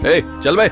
ए, चल भाई।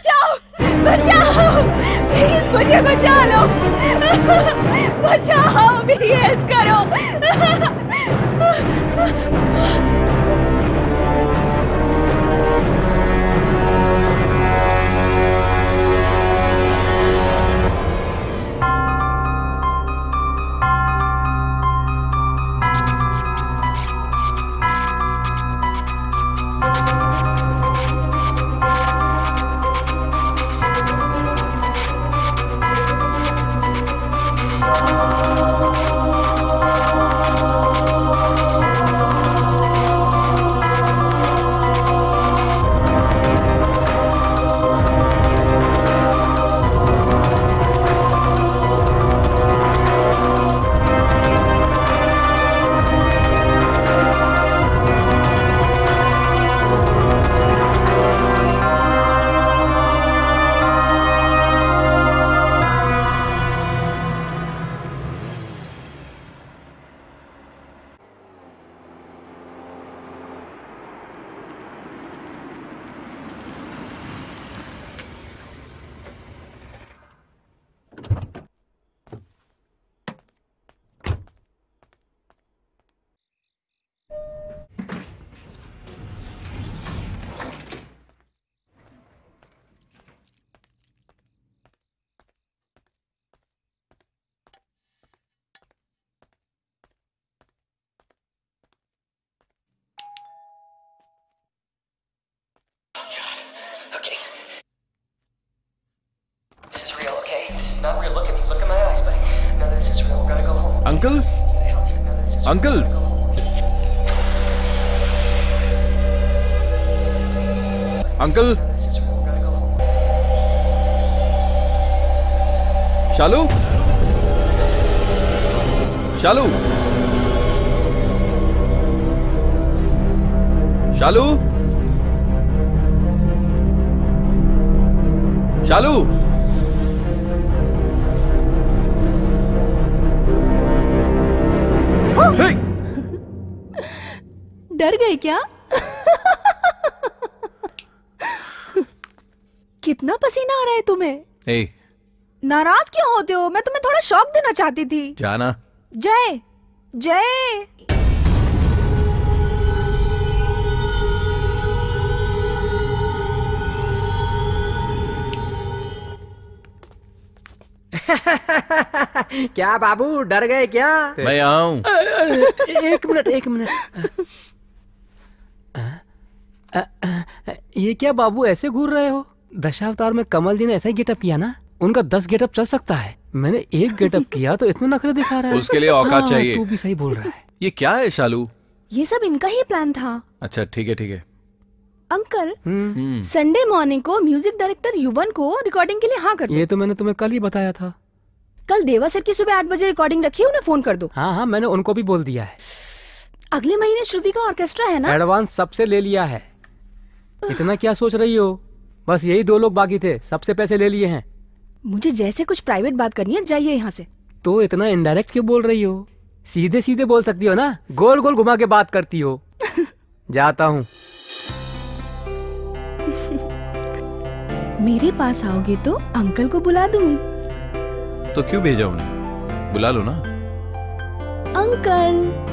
बचाओ बचाओ, प्लीज मुझे बचा लो, बचाओ, मेरी हेल्प करो। अंकल, अंकल, अंकल, शालू, शालू, शालू, शालू, डर गए क्या? कितना पसीना आ रहा है तुम्हें? नाराज क्यों होते हो? मैं तुम्हें थोड़ा शौक देना चाहती थी। जाना। जय जय। क्या बाबू, डर गए क्या? मैं यहाँ हूँ। एक मिनट, एक मिनट। ये क्या बाबू, ऐसे घूर रहे हो? दशावतार में कमल जी ने ऐसा ही गेटअप किया ना? उनका 10 गेटअप चल सकता है, मैंने एक गेटअप किया तो इतना नखरे दिखा रहा है। उसके लिए औकात चाहिए। तू भी सही बोल रहा है। ये क्या है शालू? ये सब इनका ही प्लान था। अच्छा ठीक है, ठीक है। अंकल, संडे मॉर्निंग को म्यूजिक डायरेक्टर युवन को रिकॉर्डिंग के लिए हाँ कर दो। ये तो मैंने तुम्हें कल ही बताया था। कल देवा सर की सुबह 8 बजे रिकॉर्डिंग रखी, उन्हें फोन कर दो। हाँ हाँ, मैंने उनको भी बोल दिया है। अगले महीने श्रुति का ऑर्केस्ट्रा है ना? एडवांस सबसे ले लिया है। इतना क्या सोच रही हो? बस यही 2 लोग बाकी थे, सबसे पैसे ले लिए हैं। मुझे जैसे कुछ प्राइवेट बात करनी है, जाइए यहाँ से। तो इतना इनडायरेक्ट क्यों बोल रही हो? सीधे सीधे बोल सकती हो ना, गोल गोल घुमा के बात करती हो। जाता हूँ। मेरे पास आओगे तो अंकल को बुला दूंगी। तो क्यों भेजा उन्हें? बुला लो ना। अंकल।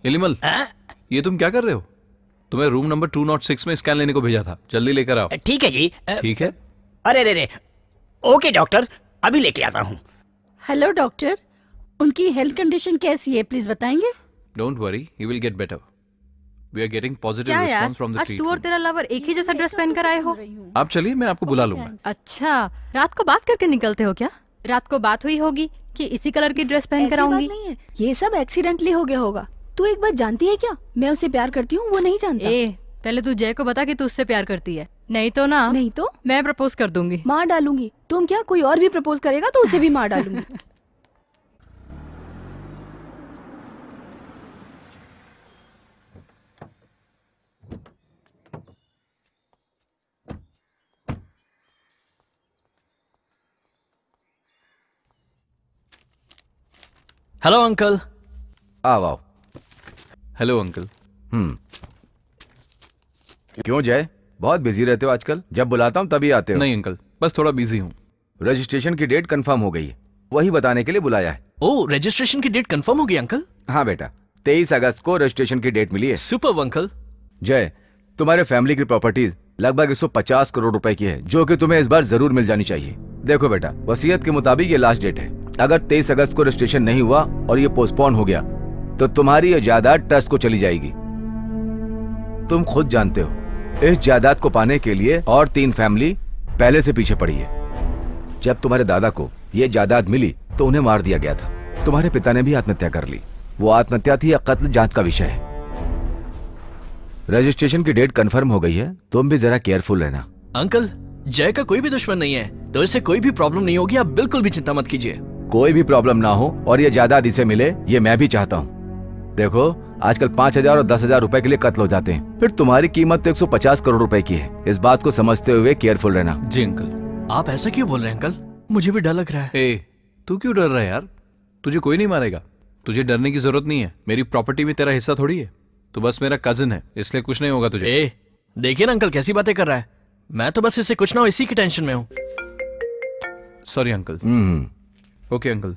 इलिमल, ये तुम क्या कर रहे हो? तुम्हें रूम नंबर 206 में स्कैन लेने को भेजा था, जल्दी लेकर आओ। ठीक है जी। ठीक है। अरे रे रे, ओके डॉक्टर, अभी लेके आता हूँ। हेलो डॉक्टर, उनकी हेल्थ कंडीशन कैसी है, प्लीज बताएंगे? Don't worry, he will get better. We are getting positive क्या यार, रिस्पांस फ्रॉम द आज तू और तेरा लवर एक ही जैसा ड्रेस पहन कर आए हो? आप चलिए, मैं आपको बुला लूंगा। अच्छा, रात को बात करके निकलते हो क्या? रात को बात हुई होगी कि इसी कलर की ड्रेस पहन कर आऊंगी। नहीं है, ये सब एक्सीडेंटली हो गया होगा। तू एक बात जानती है क्या? मैं उसे प्यार करती हूँ, वो नहीं जानता। पहले तू जय को बता कि तू उससे प्यार करती है, नहीं तो ना। नहीं तो मैं प्रपोज कर दूंगी। मार डालूंगी। तुम क्या, कोई और भी प्रपोज करेगा तो उसे भी मार डालूंगी। Hello uncle. आओ। Hello uncle. क्यों जय, बहुत बिजी रहते हो आजकल? जब बुलाता हूँ तभी आते हो। नहीं अंकल, बस थोड़ा बिजी हूँ। रजिस्ट्रेशन की डेट कंफर्म हो गई है, वही बताने के लिए बुलाया है। ओह, रजिस्ट्रेशन की डेट कंफर्म हो गई अंकल? हाँ बेटा, 23 अगस्त को रजिस्ट्रेशन की डेट मिली है। Super uncle. जय, तुम्हारे फैमिली की प्रॉपर्टीज लगभग 150 करोड़ रुपए की है, जो कि तुम्हें इस बार जरूर मिल जानी चाहिए। देखो बेटा, वसीयत के मुताबिक ये लास्ट डेट है। अगर 23 अगस्त को रजिस्ट्रेशन नहीं हुआ और ये पोस्टपोन हो गया तो तुम्हारी ये जायदाद ट्रस्ट को चली जाएगी। तुम खुद जानते हो, इस जायदाद को पाने के लिए और 3 फैमिली पहले से पीछे पड़ी है। जब तुम्हारे दादा को ये जायदाद मिली तो उन्हें मार दिया गया था। तुम्हारे पिता ने भी आत्महत्या कर ली। वो आत्महत्या थी या कत्ल, जांच का विषय है। रजिस्ट्रेशन की डेट कंफर्म हो गई है, तुम भी जरा केयरफुल रहना। अंकल, जय का कोई भी दुश्मन नहीं है, तो इससे कोई भी प्रॉब्लम नहीं होगी, आप बिल्कुल भी चिंता मत कीजिए। कोई भी प्रॉब्लम ना हो और ये जायदाद इसे मिले, ये मैं भी चाहता हूँ। देखो, आजकल 5,000 और 10,000 रुपए के लिए कत्ल हो जाते हैं, फिर तुम्हारी कीमत तो 150 करोड़ रुपए की है। इस बात को समझते हुए केयरफुल रहना। जी अंकल। आप ऐसा क्यों बोल रहे हैं अंकल? मुझे भी डर लग रहा है। ए, तू क्यों डर रहा है यार? तुझे कोई नहीं मारेगा, तुझे डरने की जरूरत नहीं है। मेरी प्रॉपर्टी में तेरा हिस्सा थोड़ी है, तो बस मेरा कजिन है, इसलिए कुछ नहीं होगा तुझे। ए, देखिए ना अंकल कैसी बातें कर रहा है। मैं तो बस इससे कुछ ना हो इसी की टेंशन में हूँ। Sorry uncle. ओके अंकल,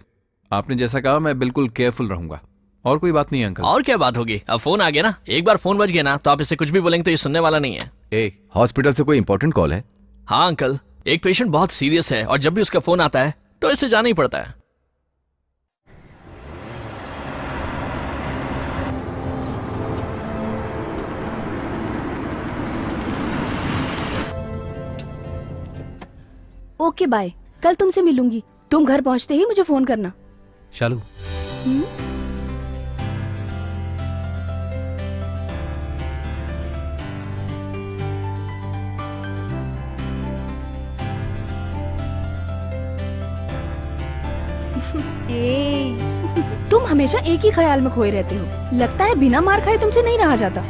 आपने जैसा कहा मैं बिल्कुल केयरफुल रहूंगा। और कोई बात नहीं है अंकल। और क्या बात होगी, अब फोन आ गया ना, एक बार फोन बज गया ना तो आप इससे कुछ भी बोलेंगे तो ये सुनने वाला नहीं है। ए, हॉस्पिटल से कोई इंपॉर्टेंट कॉल है? हाँ अंकल, एक पेशेंट बहुत सीरियस है और जब भी उसका फोन आता है तो इसे जाना ही पड़ता है। ओके बाय, कल तुमसे मिलूंगी। तुम घर पहुंचते ही मुझे फोन करना। शालू, तुम हमेशा एक ही ख्याल में खोए रहते हो। लगता है बिना मार खाए तुमसे नहीं रहा जाता।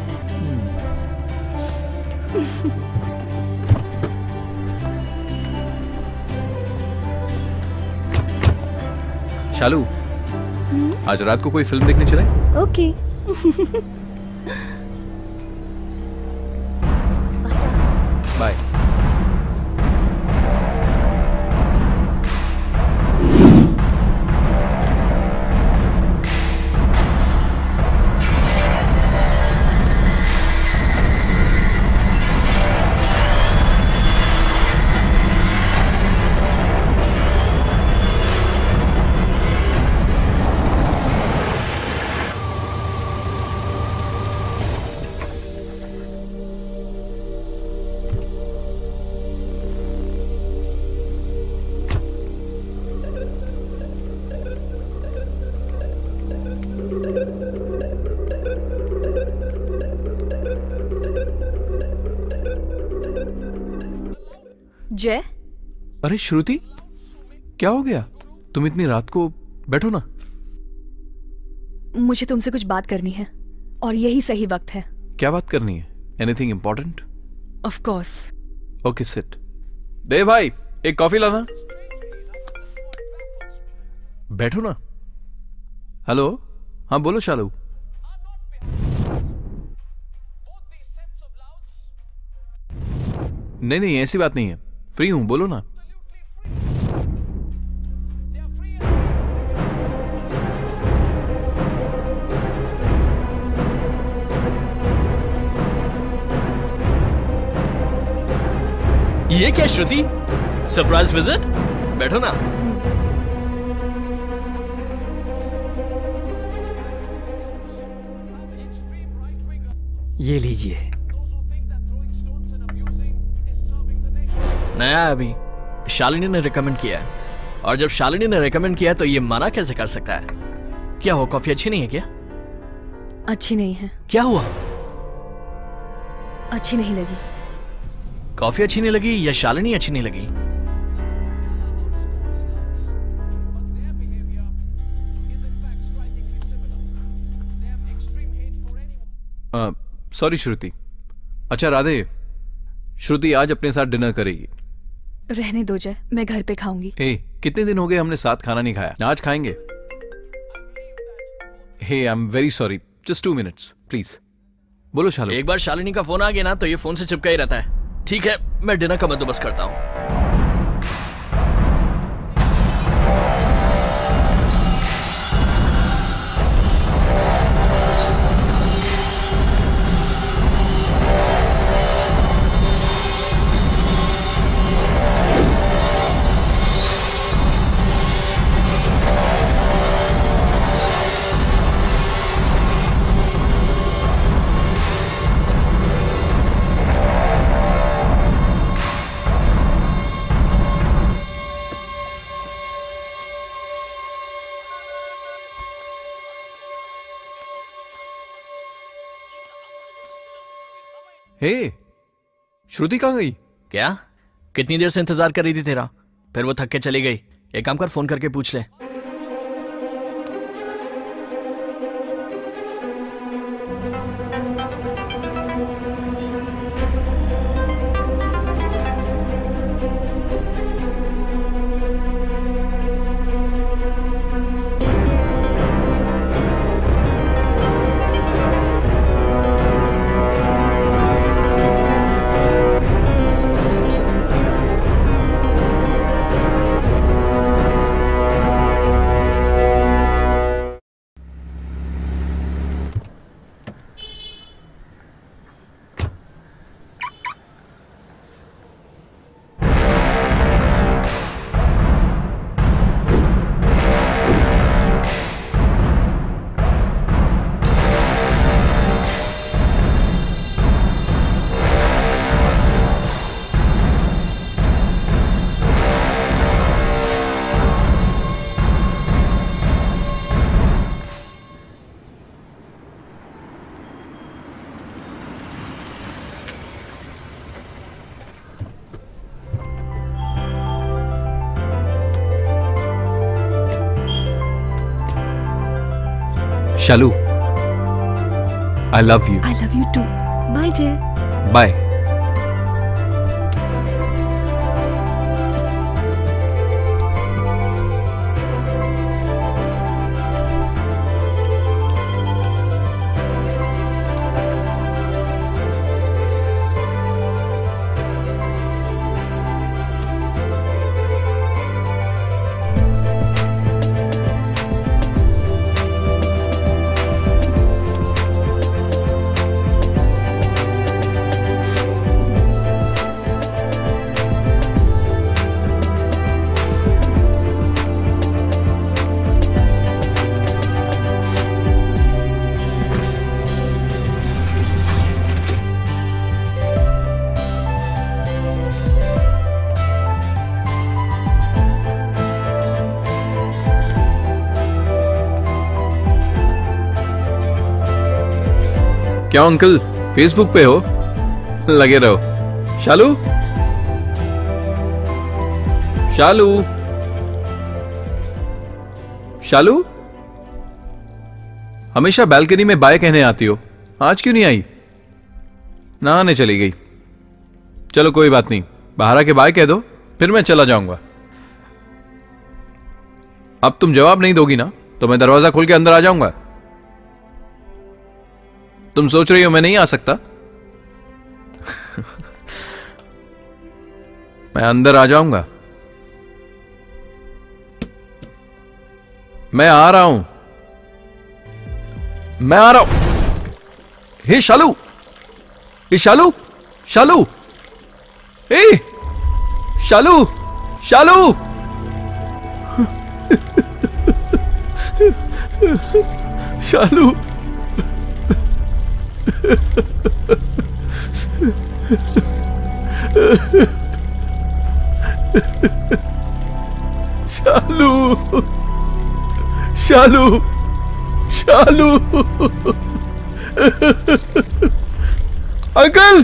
शालू, आज रात को कोई फिल्म देखने चले? ओके। बाय। जय, अरे श्रुति, क्या हो गया? तुम इतनी रात को? बैठो ना। मुझे तुमसे कुछ बात करनी है और यही सही वक्त है। क्या बात करनी है? Anything important? Of course. Okay sit. Dev भाई, एक कॉफी लाना। बैठो ना। हेलो, हाँ बोलो शालू। नहीं नहीं, ऐसी बात नहीं है, फ्री हूं, बोलो ना। ये क्या श्रुति, सरप्राइज विजिट? बैठो ना। ये लीजिए। नया है अभी, शालिनी ने रिकमेंड किया है, और जब शालिनी ने रिकमेंड किया तो ये मना कैसे कर सकता है? क्या हो, कॉफी अच्छी नहीं है क्या? अच्छी नहीं है। क्या हुआ? अच्छी नहीं लगी। कॉफी अच्छी नहीं लगी या शालिनी अच्छी नहीं लगी? सॉरी श्रुति। अच्छा राधे, श्रुति आज अपने साथ डिनर करेगी। रहने दो जय, मैं घर पे खाऊंगी। ए, कितने दिन हो गए हमने साथ खाना नहीं खाया, आज खाएंगे। Hey I am very sorry, just 2 minutes please. बोलो शालू। एक बार शालिनी का फोन आ गया ना तो ये फोन से चिपका ही रहता है। ठीक है, मैं डिनर का बंदोबस्त करता हूँ। हे, श्रुति कहाँ गई? क्या? कितनी देर से इंतजार कर रही थी तेरा? फिर वो थक के चली गई। एक काम कर, फोन करके पूछ ले। शालू, I love you. I love you too. Bye, Jay. Bye. क्या अंकल, फेसबुक पे हो? लगे रहो। शालू, शालू, शालू, हमेशा बालकनी में बाय कहने आती हो, आज क्यों नहीं आई? नहाने चली गई। चलो कोई बात नहीं, बाहर आके बाय कह दो, फिर मैं चला जाऊंगा। अब तुम जवाब नहीं दोगी ना तो मैं दरवाजा खोल के अंदर आ जाऊंगा। तुम सोच रही हो मैं नहीं आ सकता? मैं अंदर आ जाऊंगा। मैं आ रहा हूं, मैं आ रहा हूं। Hey Shalu, hey Shalu, Shalu, hey Shalu, Shalu, Shalu, Shalu, Shalu, Shalu, uncle,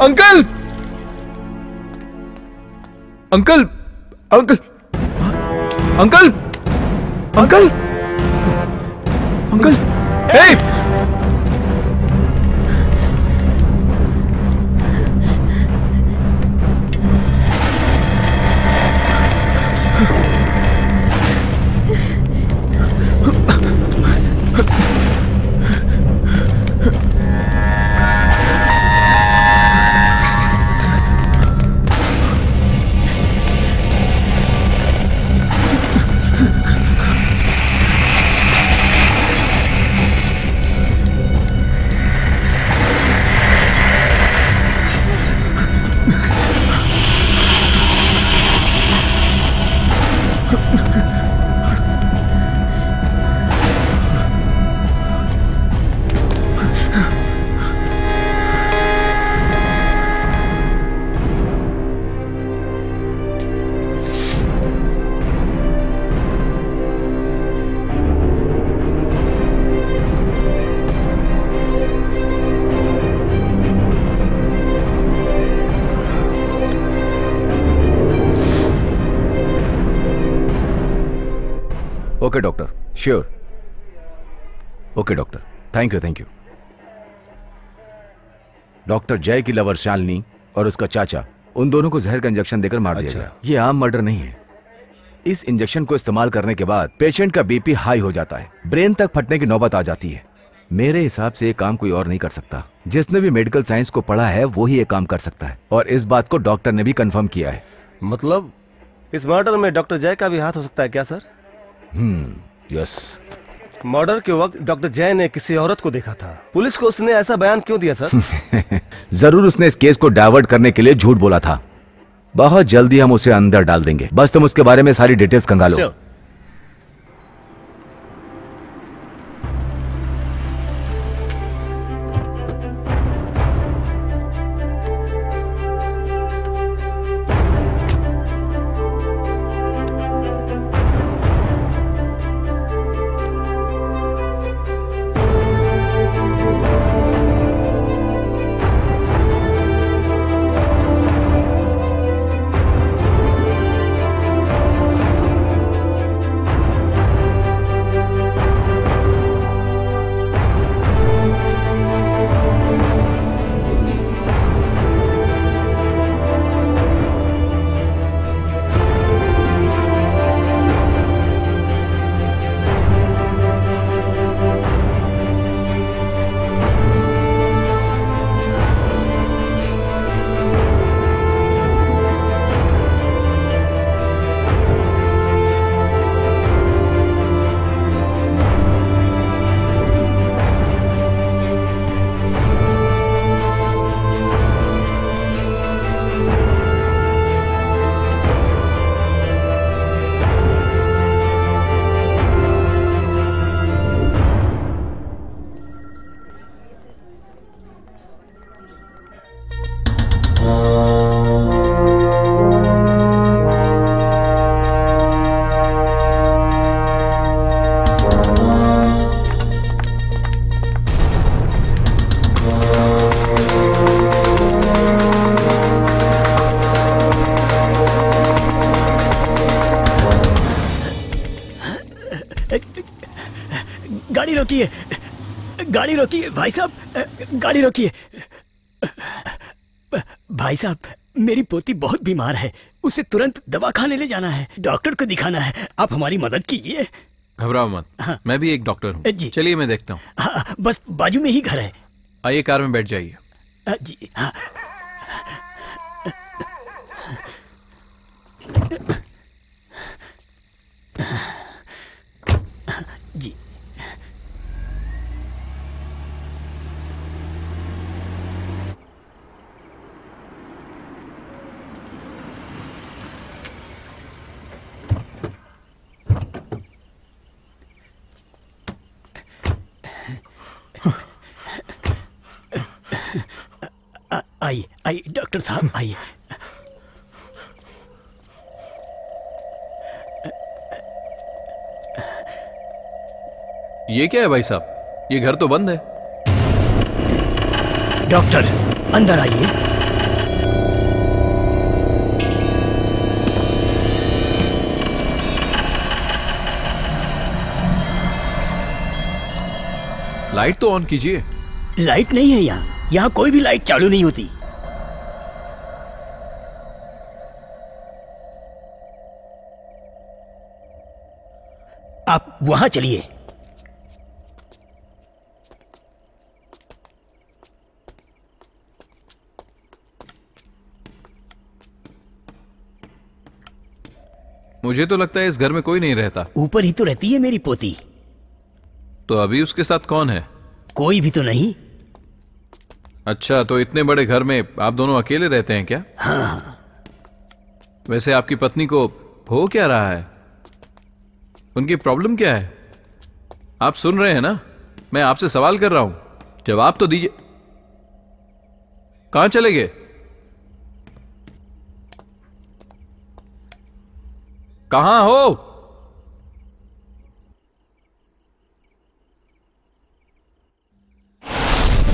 uncle, uncle, uncle, uncle, uncle, uncle, hey! Okay doctor, sure. Okay doctor, thank you. Doctor Jay की लवर शालिनी और उसका चाचा, उन दोनों को जहर का इंजेक्शन देकर मार दिया गया। ये आम मर्डर नहीं है। इस इंजेक्शन को इस्तेमाल करने के बाद पेशेंट का बीपी हाई हो जाता है, ब्रेन तक फटने की नौबत आ जाती है। मेरे हिसाब से ये काम कोई और नहीं कर सकता। जिसने भी मेडिकल साइंस को पढ़ा है वो ही ये काम कर सकता है, और इस बात को डॉक्टर ने भी कंफर्म किया है। मतलब इस मर्डर में डॉक्टर जय का भी हाथ हो सकता है क्या सर? यस। मर्डर के वक्त डॉक्टर जय ने किसी औरत को देखा था। पुलिस को उसने ऐसा बयान क्यों दिया सर? जरूर उसने इस केस को डाइवर्ट करने के लिए झूठ बोला था। बहुत जल्दी हम उसे अंदर डाल देंगे, बस तुम उसके बारे में सारी डिटेल्स खंगालो। गाड़ी रोकिए भाई साहब, गाड़ी रोकिए। भाई साहब, मेरी पोती बहुत बीमार है, उसे तुरंत दवाखाने ले जाना है, डॉक्टर को दिखाना है, आप हमारी मदद कीजिए। घबराओ मत। हाँ। मैं भी एक डॉक्टर हूँ। चलिए मैं देखता हूँ। हाँ, बस बाजू में ही घर है। आइए कार में बैठ जाइए। जी हाँ। जी आइए डॉक्टर साहब, आइए। ये क्या है भाई साहब? ये घर तो बंद है। डॉक्टर अंदर आइए। लाइट तो ऑन कीजिए। लाइट नहीं है यहाँ कोई भी लाइट चालू नहीं होती। आप वहां चलिए। मुझे तो लगता है इस घर में कोई नहीं रहता। ऊपर ही तो रहती है मेरी पोती। तो अभी उसके साथ कौन है? कोई भी तो नहीं। अच्छा, तो इतने बड़े घर में आप दोनों अकेले रहते हैं क्या? हाँ। वैसे आपकी पत्नी को हो क्या रहा है? उनकी प्रॉब्लम क्या है? आप सुन रहे हैं ना? मैं आपसे सवाल कर रहा हूं, जवाब तो दीजिए। कहां चले गए? कहां हो?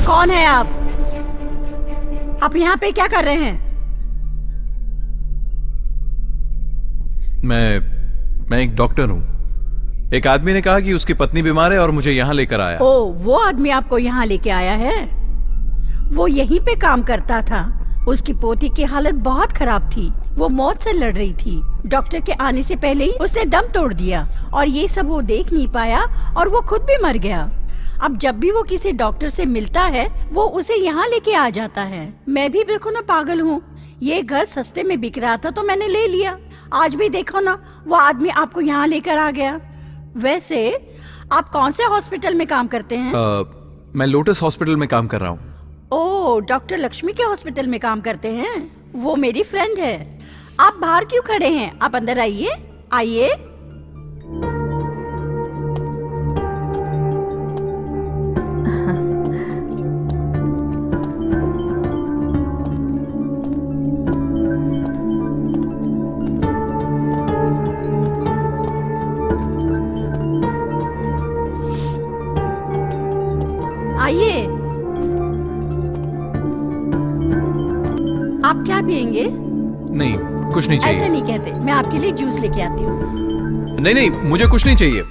कौन है आप? यहाँ पे क्या कर रहे हैं? मैं एक डॉक्टर हूं। एक आदमी ने कहा कि उसकी पत्नी बीमार है और मुझे यहाँ लेकर आया। ओ, वो आदमी आपको यहाँ लेके आया है? वो यहीं पे काम करता था। उसकी पोती की हालत बहुत खराब थी, वो मौत से लड़ रही थी। डॉक्टर के आने से पहले ही उसने दम तोड़ दिया और ये सब वो देख नहीं पाया और वो खुद भी मर गया। अब जब भी वो किसी डॉक्टर से मिलता है वो उसे यहाँ लेके आ जाता है। मैं भी देखो ना पागल हूँ, ये घर सस्ते में बिक रहा था तो मैंने ले लिया। आज भी देखो ना, वो आदमी आपको यहाँ लेकर आ गया। वैसे आप कौन से हॉस्पिटल में काम करते हैं? मैं लोटस हॉस्पिटल में काम कर रहा हूँ। ओ, डॉक्टर लक्ष्मी के हॉस्पिटल में काम करते हैं? वो मेरी फ्रेंड है। आप बाहर क्यों खड़े हैं? आप अंदर आइए, आइए। आइए। आप क्या पियेंगे? नहीं, कुछ नहीं चाहिए। ऐसे नहीं कहते, मैं आपके लिए जूस लेके आती हूँ। नहीं नहीं, मुझे कुछ नहीं चाहिए।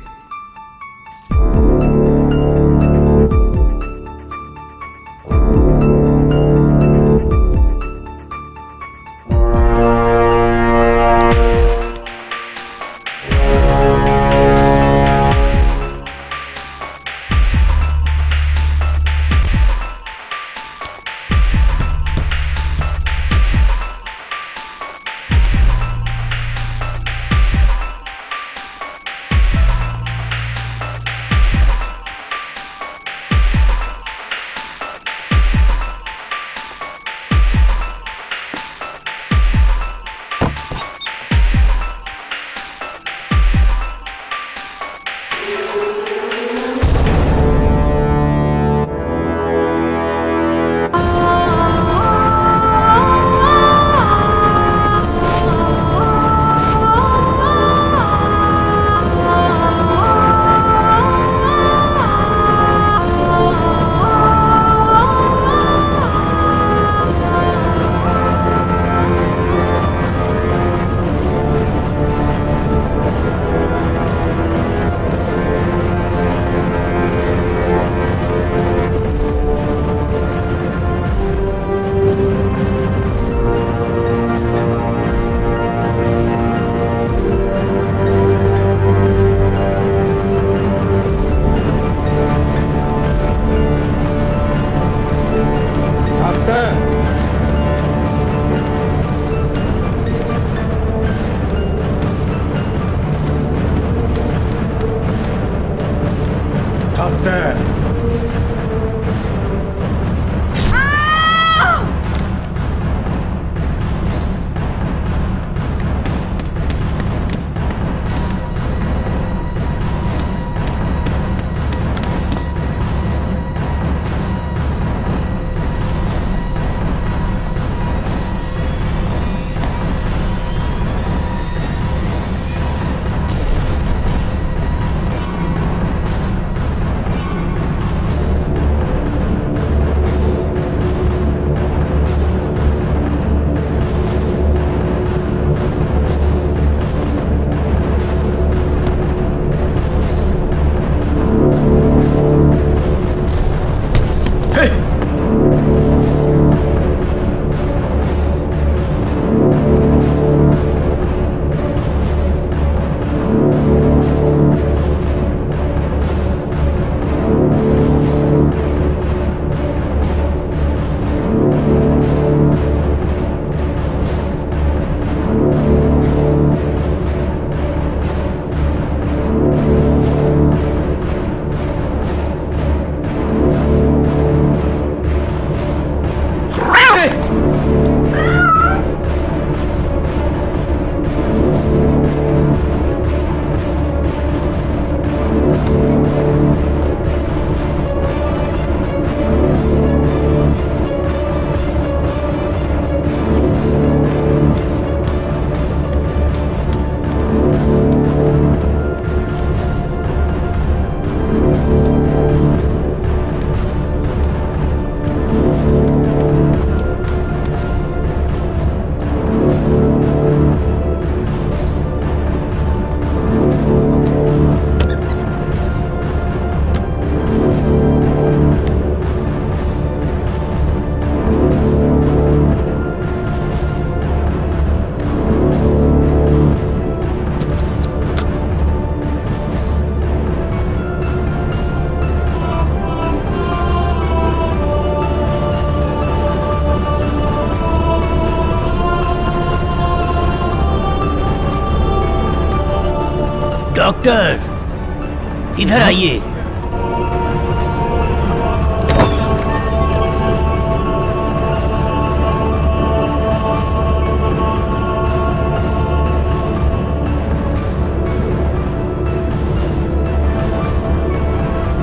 डॉक्टर इधर आइए।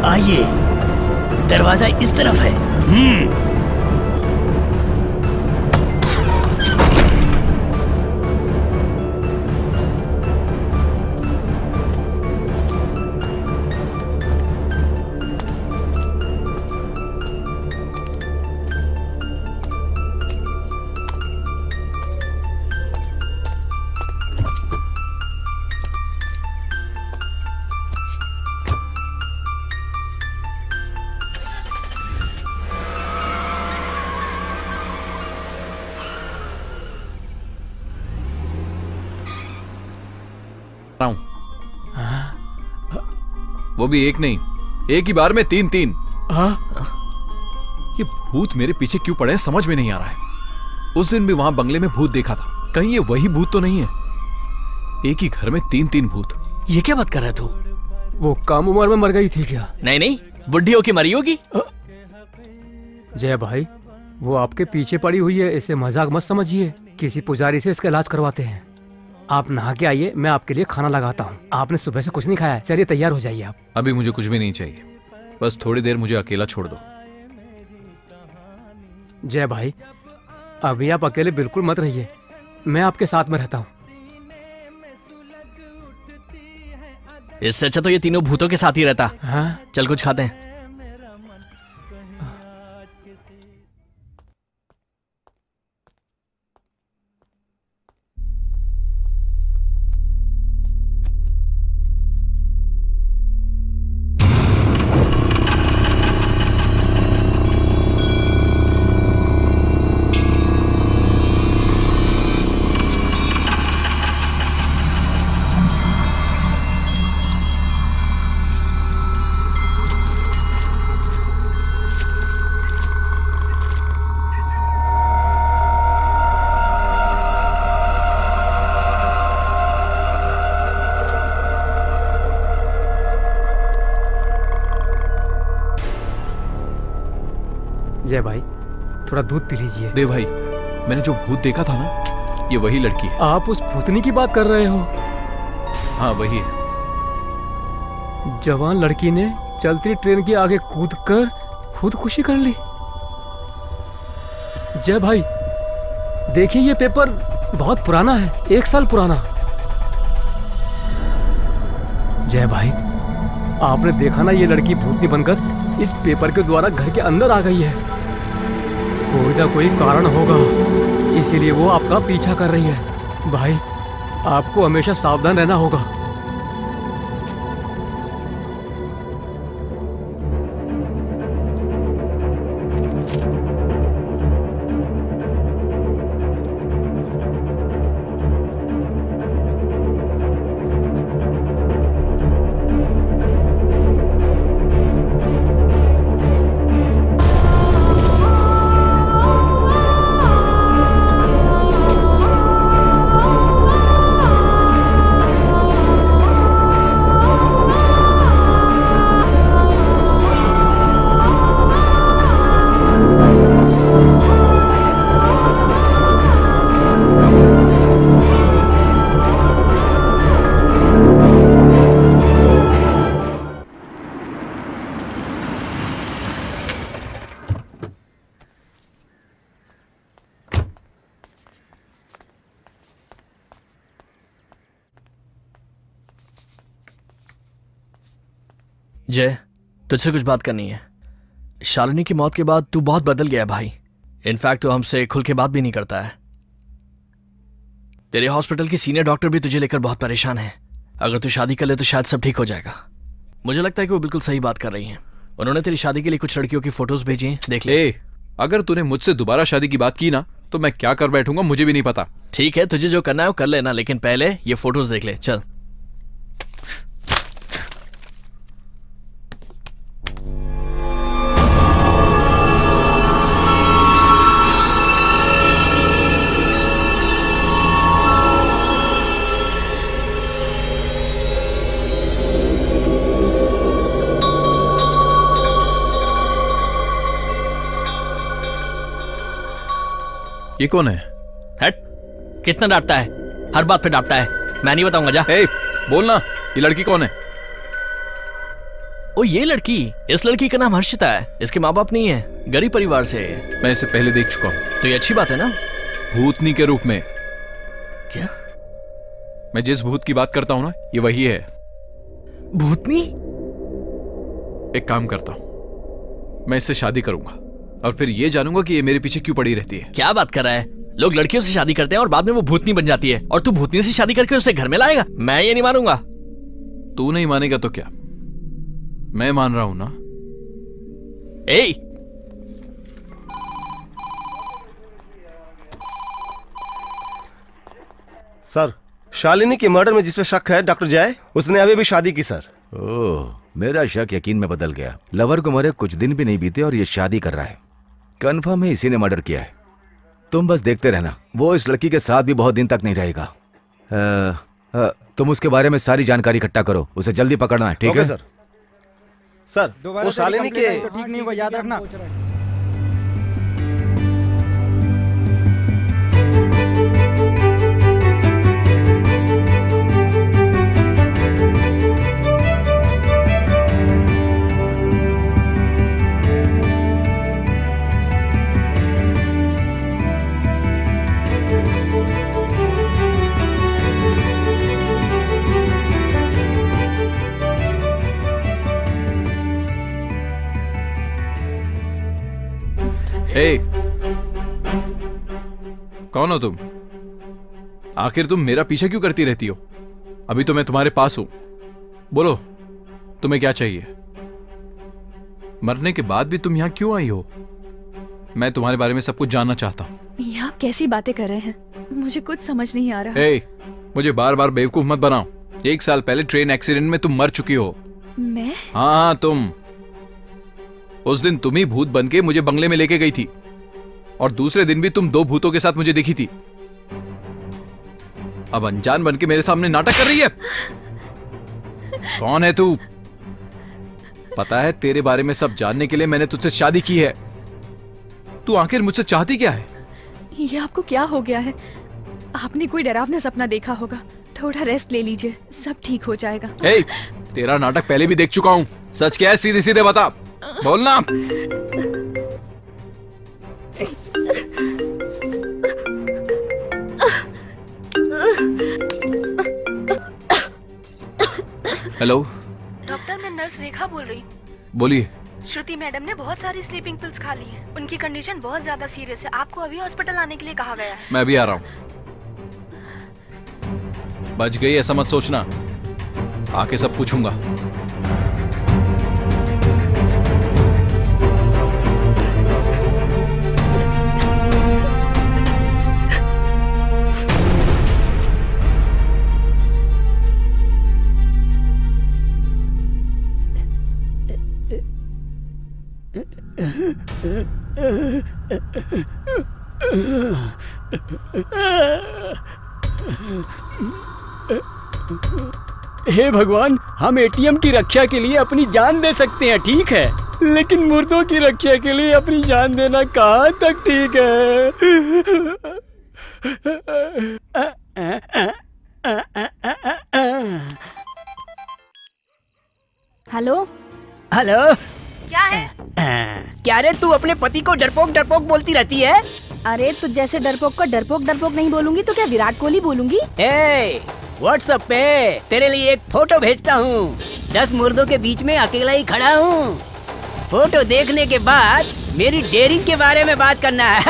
आइए, दरवाजा इस तरफ है। वो भी एक नहीं, एक ही बार में तीन तीन। ये भूत मेरे पीछे क्यों पड़े समझ में नहीं आ रहा है। उस दिन भी वहां बंगले में भूत देखा था, कहीं ये वही भूत तो नहीं है? एक ही घर में तीन तीन भूत। ये क्या बात कर रहा तू? वो कम उम्र में मर गई थी क्या? नहीं नहीं, बुढ़ी होके मरी होगी। जय भाई, वो आपके पीछे पड़ी हुई है, इसे मजाक मत समझिए। किसी पुजारी से इसका इलाज करवाते हैं। आप नहा के आइए, मैं आपके लिए खाना लगाता हूँ। आपने सुबह से कुछ नहीं खाया है, चलिए तैयार हो जाइए आप। अभी मुझे कुछ भी नहीं चाहिए, बस थोड़ी देर मुझे अकेला छोड़ दो। जय भाई, अभी आप अकेले बिल्कुल मत रहिए, मैं आपके साथ में रहता हूँ। इससे अच्छा तो ये तीनों भूतों के साथ ही रहता। हाँ? चल कुछ खाते हैं। जय भाई, थोड़ा दूध पी लीजिए। दे भाई, मैंने जो भूत देखा था ना, ये वही लड़की है। आप उस भूतनी की बात कर रहे हो? हाँ वही है। जवान लड़की ने चलती ट्रेन के आगे कूदकर खुदकुशी कर ली। जय भाई, देखिए ये पेपर बहुत पुराना है, 1 साल पुराना। जय भाई, आपने देखा ना, ये लड़की भूतनी बनकर इस पेपर के द्वारा घर के अंदर आ गई है। कोई ना कोई कारण होगा, इसीलिए वो आपका पीछा कर रही है। भाई, आपको हमेशा सावधान रहना होगा। जय, तुझसे कुछ बात करनी है। शालिनी की मौत के बाद तू बहुत बदल गया भाई। इनफैक्ट तू हमसे खुल के बात भी नहीं करता है। तेरे हॉस्पिटल की सीनियर डॉक्टर भी तुझे लेकर बहुत परेशान है। अगर तू शादी कर ले तो शायद सब ठीक हो जाएगा। मुझे लगता है कि वो बिल्कुल सही बात कर रही हैं। उन्होंने तेरी शादी के लिए कुछ लड़कियों की फोटोज भेजी हैं, देख ले। अगर तूने मुझसे दोबारा शादी की बात की ना, तो मैं क्या कर बैठूंगा मुझे भी नहीं पता। ठीक है, तुझे जो करना है वो कर लेना, लेकिन पहले ये फोटोज देख ले। चल। ये कौन है? हट, कितना डांटता है, हर बात पे डांटता है। मैं नहीं बताऊंगा, जा। बोलना, ये लड़की कौन है? ओ ये लड़की, इस लड़की का नाम हर्षिता है। इसके माँ बाप नहीं है, गरीब परिवार से है। मैं इसे पहले देख चुका हूँ। तो ये अच्छी बात है ना? भूतनी के रूप में। क्या? मैं जिस भूत की बात करता हूँ ना, ये वही है। भूतनी? एक काम करता हूँ, मैं इससे शादी करूंगा और फिर ये जानूंगा कि ये मेरे पीछे क्यों पड़ी रहती है। क्या बात कर रहा है? लोग लड़कियों से शादी करते हैं और बाद में वो भूतनी बन जाती है, और तू भूतनी से शादी करके उसे घर में लाएगा? मैं ये नहीं मानूंगा। तू नहीं मानेगा तो क्या, मैं मान रहा हूं ना। सर, शालिनी के मर्डर में जिस पे शक है डॉक्टर जय, उसने अभी भी शादी की सर। ओह, मेरा शक यकीन में बदल गया। लवर को मरे कुछ दिन भी नहीं बीते और ये शादी कर रहा है। कंफर्म है इसी ने मर्डर किया है। तुम बस देखते रहना, वो इस लड़की के साथ भी बहुत दिन तक नहीं रहेगा। तुम उसके बारे में सारी जानकारी इकट्ठा करो, उसे जल्दी पकड़ना है, ठीक है? सर। सर, वो शालिनी के तो ठीक नहीं होगा, याद रखना। कौन हो तुम? आखिर तुम मेरा पीछा क्यों करती रहती हो? अभी तो मैं तुम्हारे पास हूं। बोलो, तुम्हें क्या चाहिए? मरने के बाद भी तुम यहां क्यों आई हो? मैं तुम्हारे बारे में सब कुछ जानना चाहता हूं। ये आप कैसी बातें कर रहे हैं? मुझे कुछ समझ नहीं आ रहा। मुझे बार बार बेवकूफ मत बनाओ। 1 साल पहले ट्रेन एक्सीडेंट में तुम मर चुकी हो। मैं? हाँ, तुम। उस दिन तुम ही भूत बन के मुझे बंगले में लेके गई थी, और दूसरे दिन भी तुम 2 भूतों के साथ मुझे दिखी थी। अब अनजान बन के मेरे सामने नाटक कर रही है। कौन है तू? पता है, तेरे बारे में सब जानने के लिए मैंने तुझसे शादी की है। तू आखिर मुझसे चाहती क्या है? ये आपको क्या हो गया है? आपने कोई डरावना सपना देखा होगा। थोड़ा रेस्ट ले लीजिए, सब ठीक हो जाएगा। तेरा नाटक पहले भी देख चुका हूँ। सच क्या है, सीधे सीधे बता, बोलना। हेलो डॉक्टर, मैं नर्स रेखा बोल रही हूँ। बोलिए। श्रुति मैडम ने बहुत सारी स्लीपिंग पिल्स खा ली हैं। उनकी कंडीशन बहुत ज्यादा सीरियस है। आपको अभी हॉस्पिटल आने के लिए कहा गया है। मैं अभी आ रहा हूँ। बच गई ऐसा मत सोचना, आके सब पूछूंगा। हे भगवान, हम एटीएम की रक्षा के लिए अपनी जान दे सकते हैं, ठीक है, लेकिन मुर्दों की रक्षा के लिए अपनी जान देना कहाँ तक ठीक है? हेलो हेलो, क्या है? क्या रे, तू अपने पति को डरपोक डरपोक बोलती रहती है? अरे तो जैसे डरपोक को डरपोक डरपोक नहीं बोलूंगी तो क्या विराट कोहली बोलूंगी? व्हाट्सएप पे तेरे लिए एक फोटो भेजता हूँ। 10 मुर्दों के बीच में अकेला ही खड़ा हूँ। फोटो देखने के बाद मेरी डेयरिंग के बारे में बात करना है।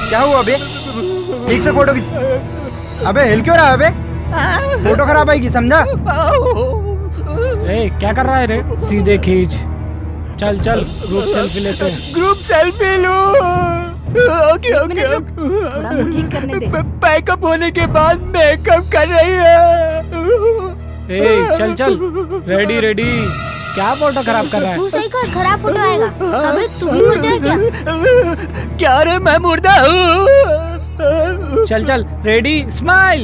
क्या हुआ अबे? ठीक से फोटो खींच। अबे हिल क्यों रहा है अबे? फोटो खराब आएगी, समझा? क्या कर रहा है रे? सीधे खींच। चल चल ग्रुप सेल्फी लेते हैं। ग्रुप सेल्फी लो। ओके ओके थोड़ा मुंह ठीक करने दे। पैकअप होने के बाद मेकअप कर रही है। ए चल चल रेडी रेडी। क्या फोटो खराब कर रहा है? तू सही कर, खराब फोटो आएगा। अबे तू भी मुर्दा है क्या? क्या रे, मैं मुर्दा हूँ। चल चल रेडी स्माइल।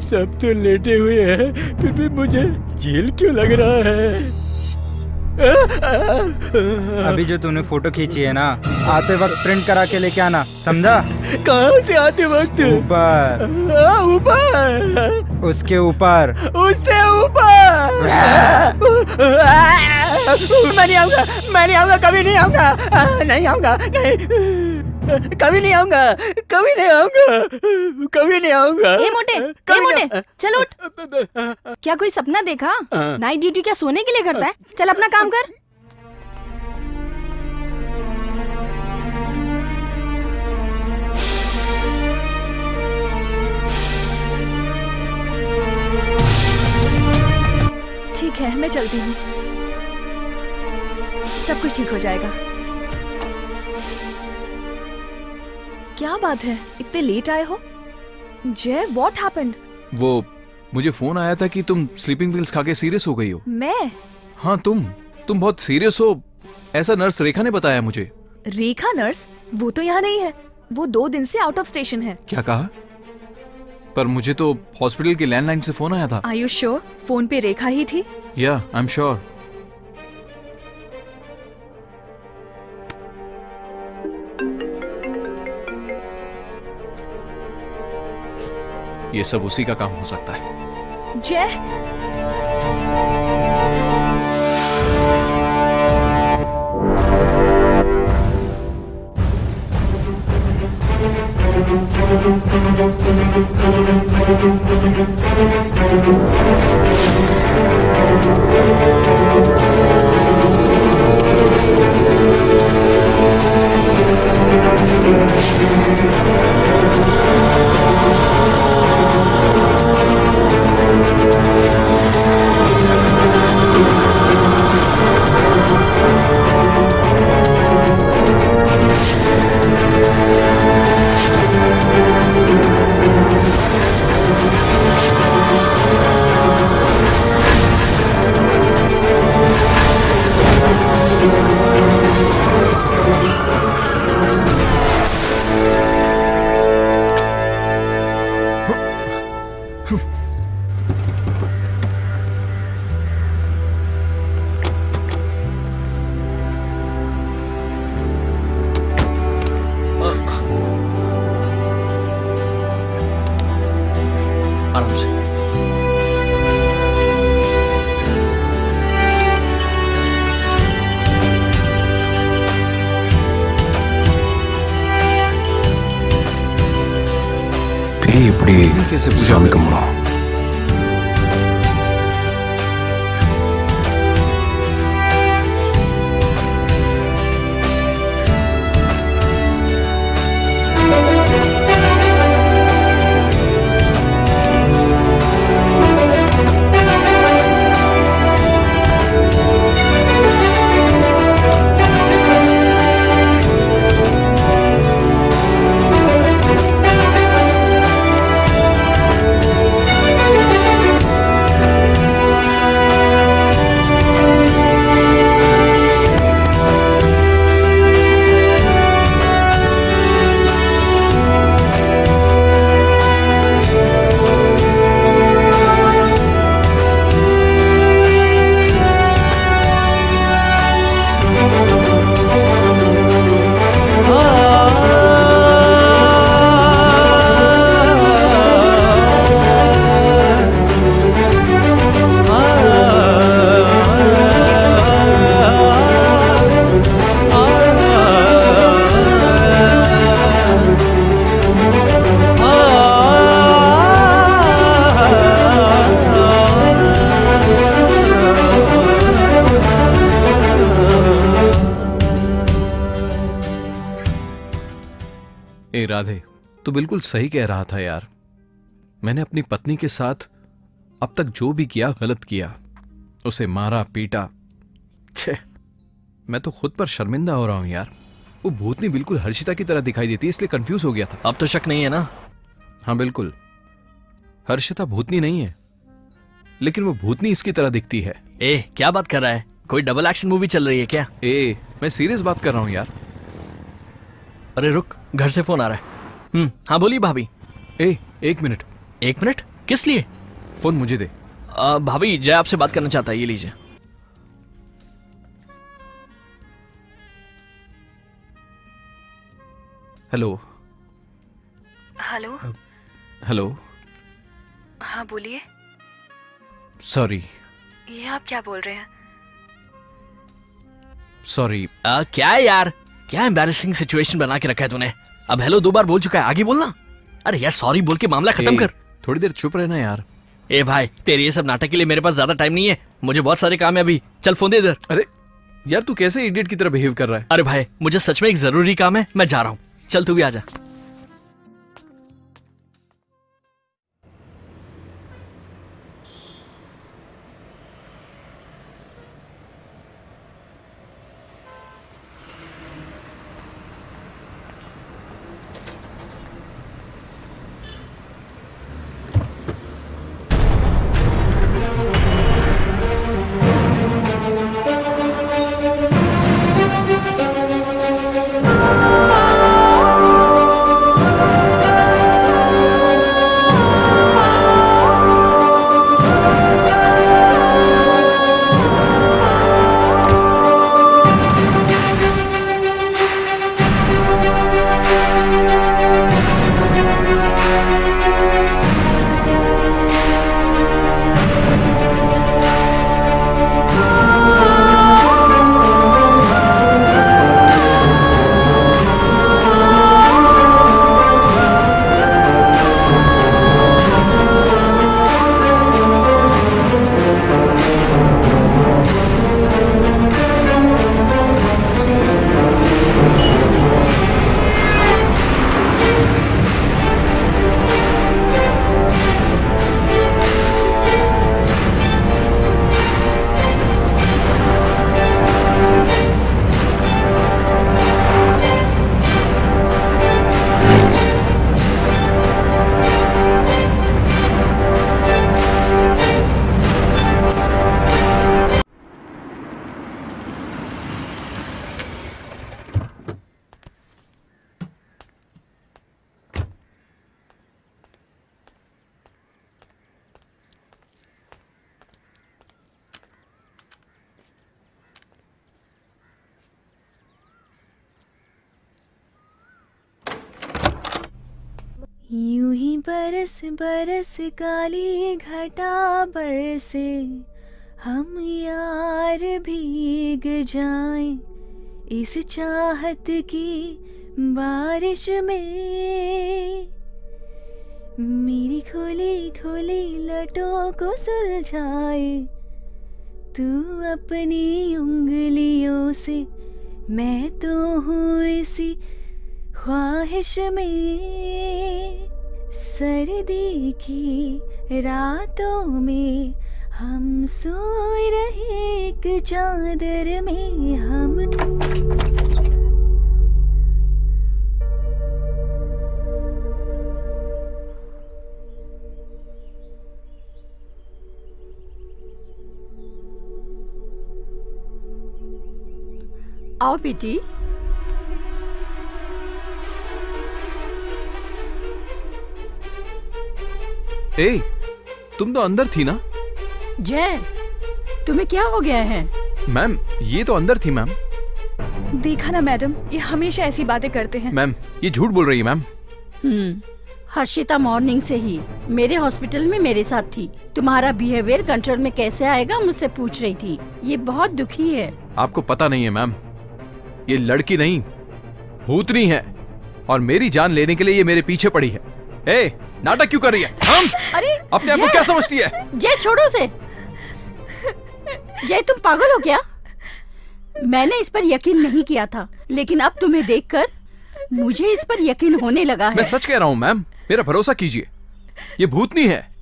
सब तो लेटे हुए हैं, फिर भी मुझे जेल क्यों लग रहा है? अभी जो तूने फोटो खींची है ना, आते वक्त प्रिंट करा के लेके आना, समझा? कहाँ से आते वक्त? ऊपर। ऊपर? उसके ऊपर। उससे ऊपर? मैं नहीं आऊंगा, मैं नहीं आऊंगा, कभी नहीं आऊंगा, नहीं आऊंगा, नहीं, कभी नहीं आऊंगा, कभी नहीं आऊंगा, कभी नहीं आऊंगा। ए मोटे, चल उठ। क्या कोई सपना देखा? नाइट ड्यूटी क्या सोने के लिए करता है? चल अपना काम कर। ठीक है, मैं चलती हूँ। सब कुछ ठीक हो जाएगा। क्या बात है, इतने लेट आए हो? जय, व्हाट हैपेंड? वो मुझे फोन आया था कि तुम स्लीपिंग पिल्स खा के सीरियस हो गई हो। मैं? हाँ तुम बहुत सीरियस हो, ऐसा नर्स रेखा ने बताया मुझे। रेखा नर्स? वो तो यहाँ नहीं है, वो 2 दिन से आउट ऑफ स्टेशन है। क्या कहा? पर मुझे तो हॉस्पिटल की लैंडलाइन से फोन आया था। Are you sure? फोन पे रेखा ही थी? या आई एम श्योर। ये सब उसी का काम हो सकता है। जय, आराम से। कैसे पूछा? राधे, तू बिल्कुल सही कह रहा था यार। मैंने अपनी पत्नी के साथ अब तक जो भी किया गलत किया, उसे मारा पीटा। छे, मैं तो खुद पर शर्मिंदा हो रहा हूं यार। वो भूतनी बिल्कुल हर्षिता की तरह दिखाई देती है, इसलिए कंफ्यूज हो गया था। अब तो शक नहीं है ना? हाँ बिल्कुल, हर्षिता भूतनी नहीं है, लेकिन वो भूतनी इसकी तरह दिखती है। ए, क्या बात कर रहा है? कोई डबल एक्शन मूवी चल रही है क्या? ए, मैं सीरियस बात कर रहा हूँ यार। अरे रुक, घर से फोन आ रहा है। हाँ बोलिए भाभी। ए, 1 मिनट। 1 मिनट? किस लिए? फोन मुझे दे। भाभी, जय आपसे बात करना चाहता है, ये लीजिए। हेलो। हेलो। हेलो। हाँ बोलिए। सॉरी। ये आप क्या बोल रहे हैं? सॉरी। क्या है यार, क्या एम्बैरेसिंग सिचुएशन बना के रखा है तूने। अब हेलो 2 बार बोल चुका है, आगे बोलना। अरे यार सॉरी बोल के मामला खत्म कर। थोड़ी देर चुप रहना यार। ए भाई, तेरे ये सब नाटक के लिए मेरे पास ज्यादा टाइम नहीं है, मुझे बहुत सारे काम है अभी। चल फोन दे इधर। अरे यार तू कैसे इडियट की तरह बिहेव कर रहा है? अरे भाई, मुझे सच में एक जरूरी काम है, मैं जा रहा हूँ। चल तू भी आजा। यूं ही बरस बरस काली घटा बरसे, हम यार भीग जाएं इस चाहत की बारिश में। मेरी खोली खोली लटों को सुलझाए तू अपनी उंगलियों से, मैं तो हूँ इसी ख्वाहिश में। सर्दी की रातों में हम सोए रहे एक चादर में। हम आओ बेटी। ए, तुम तो अंदर थी ना? जय, तुम्हें क्या हो गया है? मैम, ये तो अंदर थी मैम। देखा ना मैडम, ये हमेशा ऐसी बातें करते हैं। मैम, ये झूठ बोल रही है मैम। हर्षिता मॉर्निंग से ही मेरे हॉस्पिटल में मेरे साथ थी। तुम्हारा बिहेवियर कंट्रोल में कैसे आएगा मुझसे पूछ रही थी। ये बहुत दुखी है। आपको पता नहीं है मैम, ये लड़की नहीं भूतनी है और मेरी जान लेने के लिए ये मेरे पीछे पड़ी है। ए, नाटक क्यों कर रही है? हम अरे अपने आप को क्या समझती है? जय छोड़ो उसे। जय तुम पागल हो क्या? मैंने इस पर यकीन नहीं किया था, लेकिन अब तुम्हें देखकर मुझे इस पर यकीन होने लगा है। मैं सच कह रहा हूँ मैम, मेरा भरोसा कीजिए, ये भूतनी है।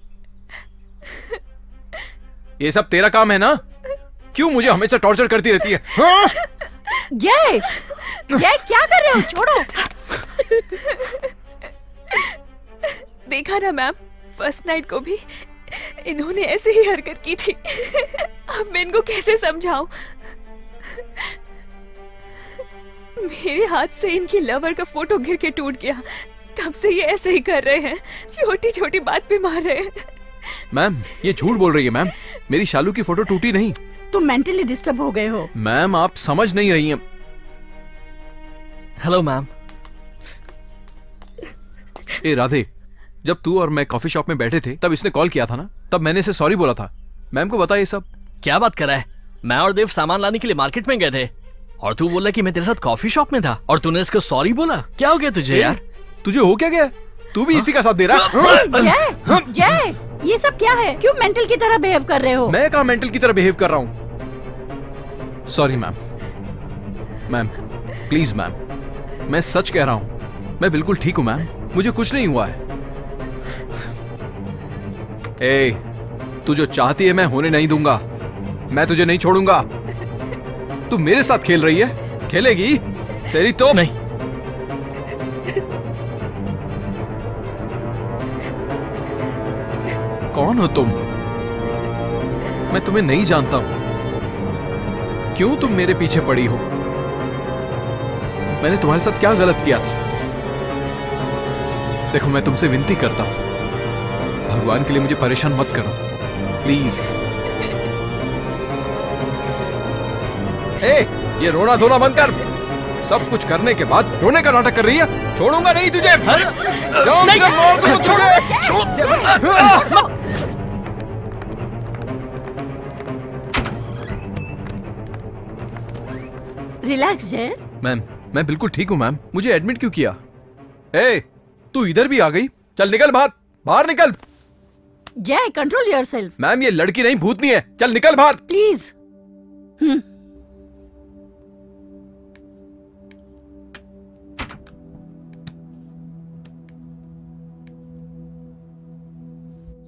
ये सब तेरा काम है ना? क्यों मुझे हमेशा टॉर्चर करती रहती है? हाँ? जय, जय क्या कर रहे हो? छोड़ो। देखा ना मैम, फर्स्ट नाइट को भी इन्होंने ऐसे ही हरकत की थी। अब मैं इनको कैसे समझाऊं? मेरे हाथ से इनकी लवर का फोटो गिर के टूट गया, तब से ये ऐसे ही कर रहे हैं, छोटी छोटी बात पे मार रहे हैं। मैम ये झूठ बोल रही है मैम, मेरी शालू की फोटो टूटी नहीं। तुम मेंटली डिस्टर्ब हो गए हो। मैम आप समझ नहीं रही हैं। Hello ma'am. ए राधे, जब तू और मैं कॉफी शॉप में बैठे थे तब इसने कॉल किया था ना, तब मैंने इसे सॉरी बोला था। मैम को बता ये सब। क्या बात कर रहा है? मैं और देव सामान लाने के लिए मार्केट में गए थे और तू बोला कि मैं तेरे साथ कॉफी शॉप में था और तूने इसको सॉरी बोला। क्या हो गया तुझे यार? तुझे हो क्या गया? तू भी इसी का साथ दे रहा है? जय, जय, ये सब क्या है? क्यों मेंटल की तरह बिहेव कर रहे हो? मैं कहाँ मेंटल की तरह बिहेव कर रहा हूँ? Sorry ma'am. Ma'am please ma'am, मैं सच कह रहा हूँ, मैं बिल्कुल ठीक हूँ मैम, मुझे कुछ नहीं हुआ है। ए, तू जो चाहती है मैं होने नहीं दूंगा, मैं तुझे नहीं छोड़ूंगा। तू मेरे साथ खेल रही है, खेलेगी तेरी तो नहीं। कौन हो तुम? मैं तुम्हें नहीं जानता हूं, क्यों तुम मेरे पीछे पड़ी हो? मैंने तुम्हारे साथ क्या गलत किया था? देखो मैं तुमसे विनती करता हूं, भगवान के लिए मुझे परेशान मत करो प्लीज। ये रोना धोना बंद कर। सब कुछ करने के बाद रोने का नाटक कर रही है। छोड़ूंगा नहीं तुझे। जान से मार दूंगा तुझे। रिलैक्स जय। मैम मैं बिल्कुल ठीक हूँ मैम, मुझे एडमिट क्यों किया? तू इधर भी आ गई? चल निकल बाहर, बाहर निकल। जय कंट्रोल योरसेल्फ। मैम ये लड़की नहीं भूतनी है, चल निकल बाहर प्लीज।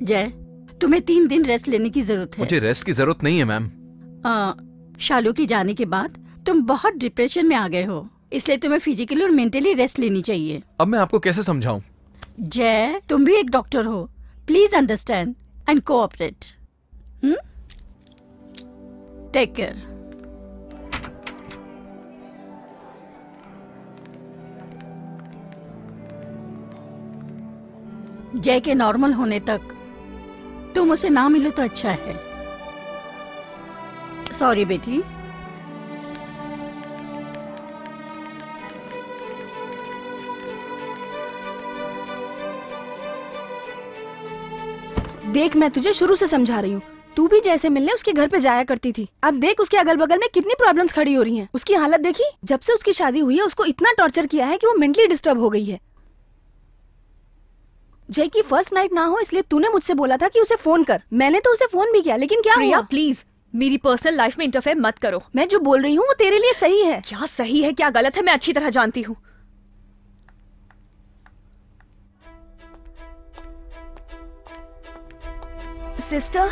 जय तुम्हें 3 दिन रेस्ट लेने की जरूरत है। मुझे रेस्ट की जरूरत नहीं है मैम। शालू के जाने के बाद तुम बहुत डिप्रेशन में आ गए हो, इसलिए तुम्हें फिजिकली और मेंटली रेस्ट लेनी चाहिए। अब मैं आपको कैसे समझाऊं? जय तुम भी एक डॉक्टर हो, please understand and cooperate. Take care. Jai के नॉर्मल होने तक तुम उसे ना मिलो तो अच्छा है। सॉरी बेटी। देख मैं तुझे शुरू से समझा रही हूँ, तू भी जैसे मिलने उसके घर पे जाया करती थी। अब देख उसके अगल बगल में कितनी प्रॉब्लम्स खड़ी हो रही हैं। उसकी हालत देखी? जब से उसकी शादी हुई है उसको इतना टॉर्चर किया है कि वो मेंटली डिस्टर्ब हो गई है। जय की फर्स्ट नाइट ना हो इसलिए तूने मुझसे बोला था कि उसे फोन कर। मैंने तो उसे फोन भी किया, लेकिन क्या प्रिया हुआ? प्लीज मेरी पर्सनल लाइफ में इंटरफेयर मत करो। मैं जो बोल रही हूँ वो तेरे लिए सही है। क्या सही है क्या गलत है मैं अच्छी तरह जानती हूँ। सिस्टर,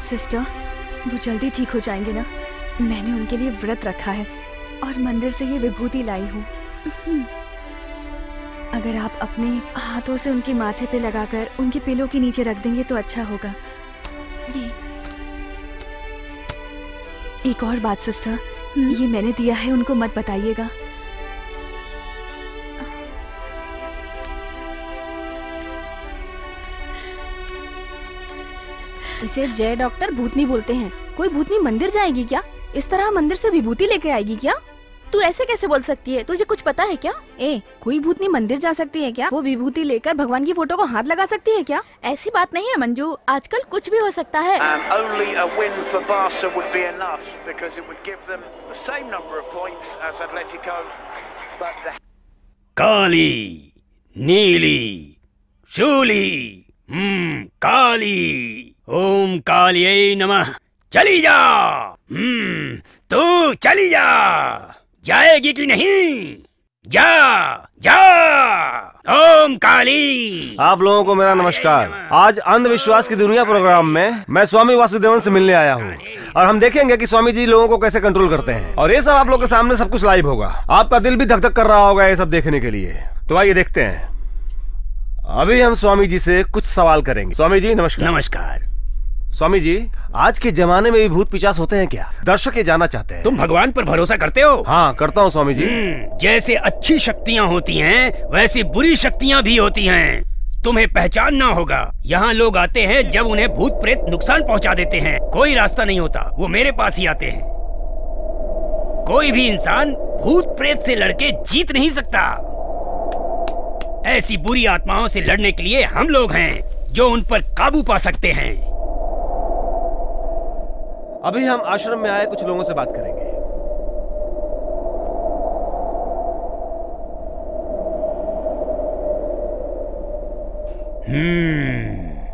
सिस्टर वो जल्दी ठीक हो जाएंगे ना? मैंने उनके लिए व्रत रखा है और मंदिर से ये विभूति लाई हूँ। अगर आप अपने हाथों से उनके माथे पे लगाकर उनके पिलो के नीचे रख देंगे तो अच्छा होगा। ये एक और बात सिस्टर, ये मैंने दिया है, उनको मत बताइएगा। इसे जय डॉक्टर भूतनी बोलते हैं। कोई भूतनी मंदिर जाएगी क्या? इस तरह मंदिर से विभूति लेके आएगी क्या? तू ऐसे कैसे बोल सकती है? तुझे कुछ पता है क्या? कोई भूतनी मंदिर जा सकती है क्या? वो विभूति लेकर भगवान की फोटो को हाथ लगा सकती है क्या? ऐसी बात नहीं है मंजू, आजकल कुछ भी हो सकता है। काली, नीली, शूली, काली, ओम कालिये नमः। चली जा। तू चली जा, जाएगी कि नहीं? जा जा। ओम काली। आप लोगों को मेरा नमस्कार। आज अंधविश्वास की दुनिया प्रोग्राम में मैं स्वामी वासुदेवन से मिलने आया हूँ और हम देखेंगे कि स्वामी जी लोगों को कैसे कंट्रोल करते हैं। और ये सब आप लोगों के सामने सब कुछ लाइव होगा। आपका दिल भी धक धक कर रहा होगा ये सब देखने के लिए। तो आइए देखते हैं। अभी हम स्वामी जी से कुछ सवाल करेंगे। स्वामी जी नमस्कार। नमस्कार। स्वामी जी, आज के जमाने में भी भूत पिशाच होते हैं क्या? दर्शक ये जानना चाहते हैं। तुम भगवान पर भरोसा करते हो? हाँ करता हूँ स्वामी जी। जैसे अच्छी शक्तियाँ होती हैं, वैसी बुरी शक्तियाँ भी होती हैं। तुम्हें पहचानना होगा। यहाँ लोग आते हैं जब उन्हें भूत प्रेत नुकसान पहुँचा देते हैं। कोई रास्ता नहीं होता, वो मेरे पास ही आते हैं। कोई भी इंसान भूत प्रेत से लड़के जीत नहीं सकता। ऐसी बुरी आत्माओं से लड़ने के लिए हम लोग हैं जो उन पर काबू पा सकते हैं। अभी हम आश्रम में आए कुछ लोगों से बात करेंगे।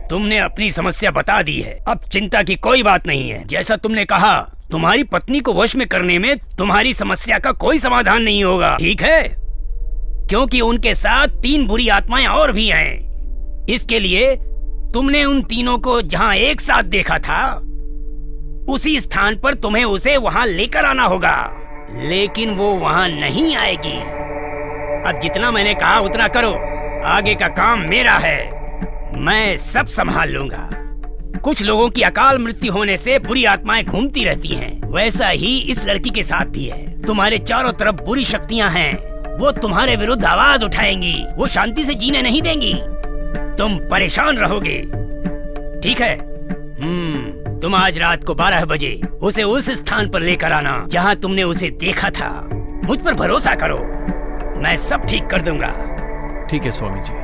तुमने अपनी समस्या बता दी है। अब चिंता की कोई बात नहीं है। जैसा तुमने कहा, तुम्हारी पत्नी को वश में करने में तुम्हारी समस्या का कोई समाधान नहीं होगा, ठीक है? क्योंकि उनके साथ 3 बुरी आत्माएं और भी हैं। इसके लिए तुमने उन तीनों को जहां एक साथ देखा था, उसी स्थान पर तुम्हें उसे वहां लेकर आना होगा। लेकिन वो वहां नहीं आएगी। अब जितना मैंने कहा उतना करो। आगे का काम मेरा है। मैं सब संभाल लूंगा। कुछ लोगों की अकाल मृत्यु होने से बुरी आत्माएं घूमती रहती हैं। वैसा ही इस लड़की के साथ भी है। तुम्हारे चारों तरफ बुरी शक्तियां हैं। वो तुम्हारे विरुद्ध आवाज उठाएंगी। वो शांति से जीने नहीं देंगी। तुम परेशान रहोगे, ठीक है? तुम आज रात को 12 बजे उसे उस स्थान पर लेकर आना जहां तुमने उसे देखा था। मुझ पर भरोसा करो, मैं सब ठीक कर दूंगा। ठीक है स्वामी जी।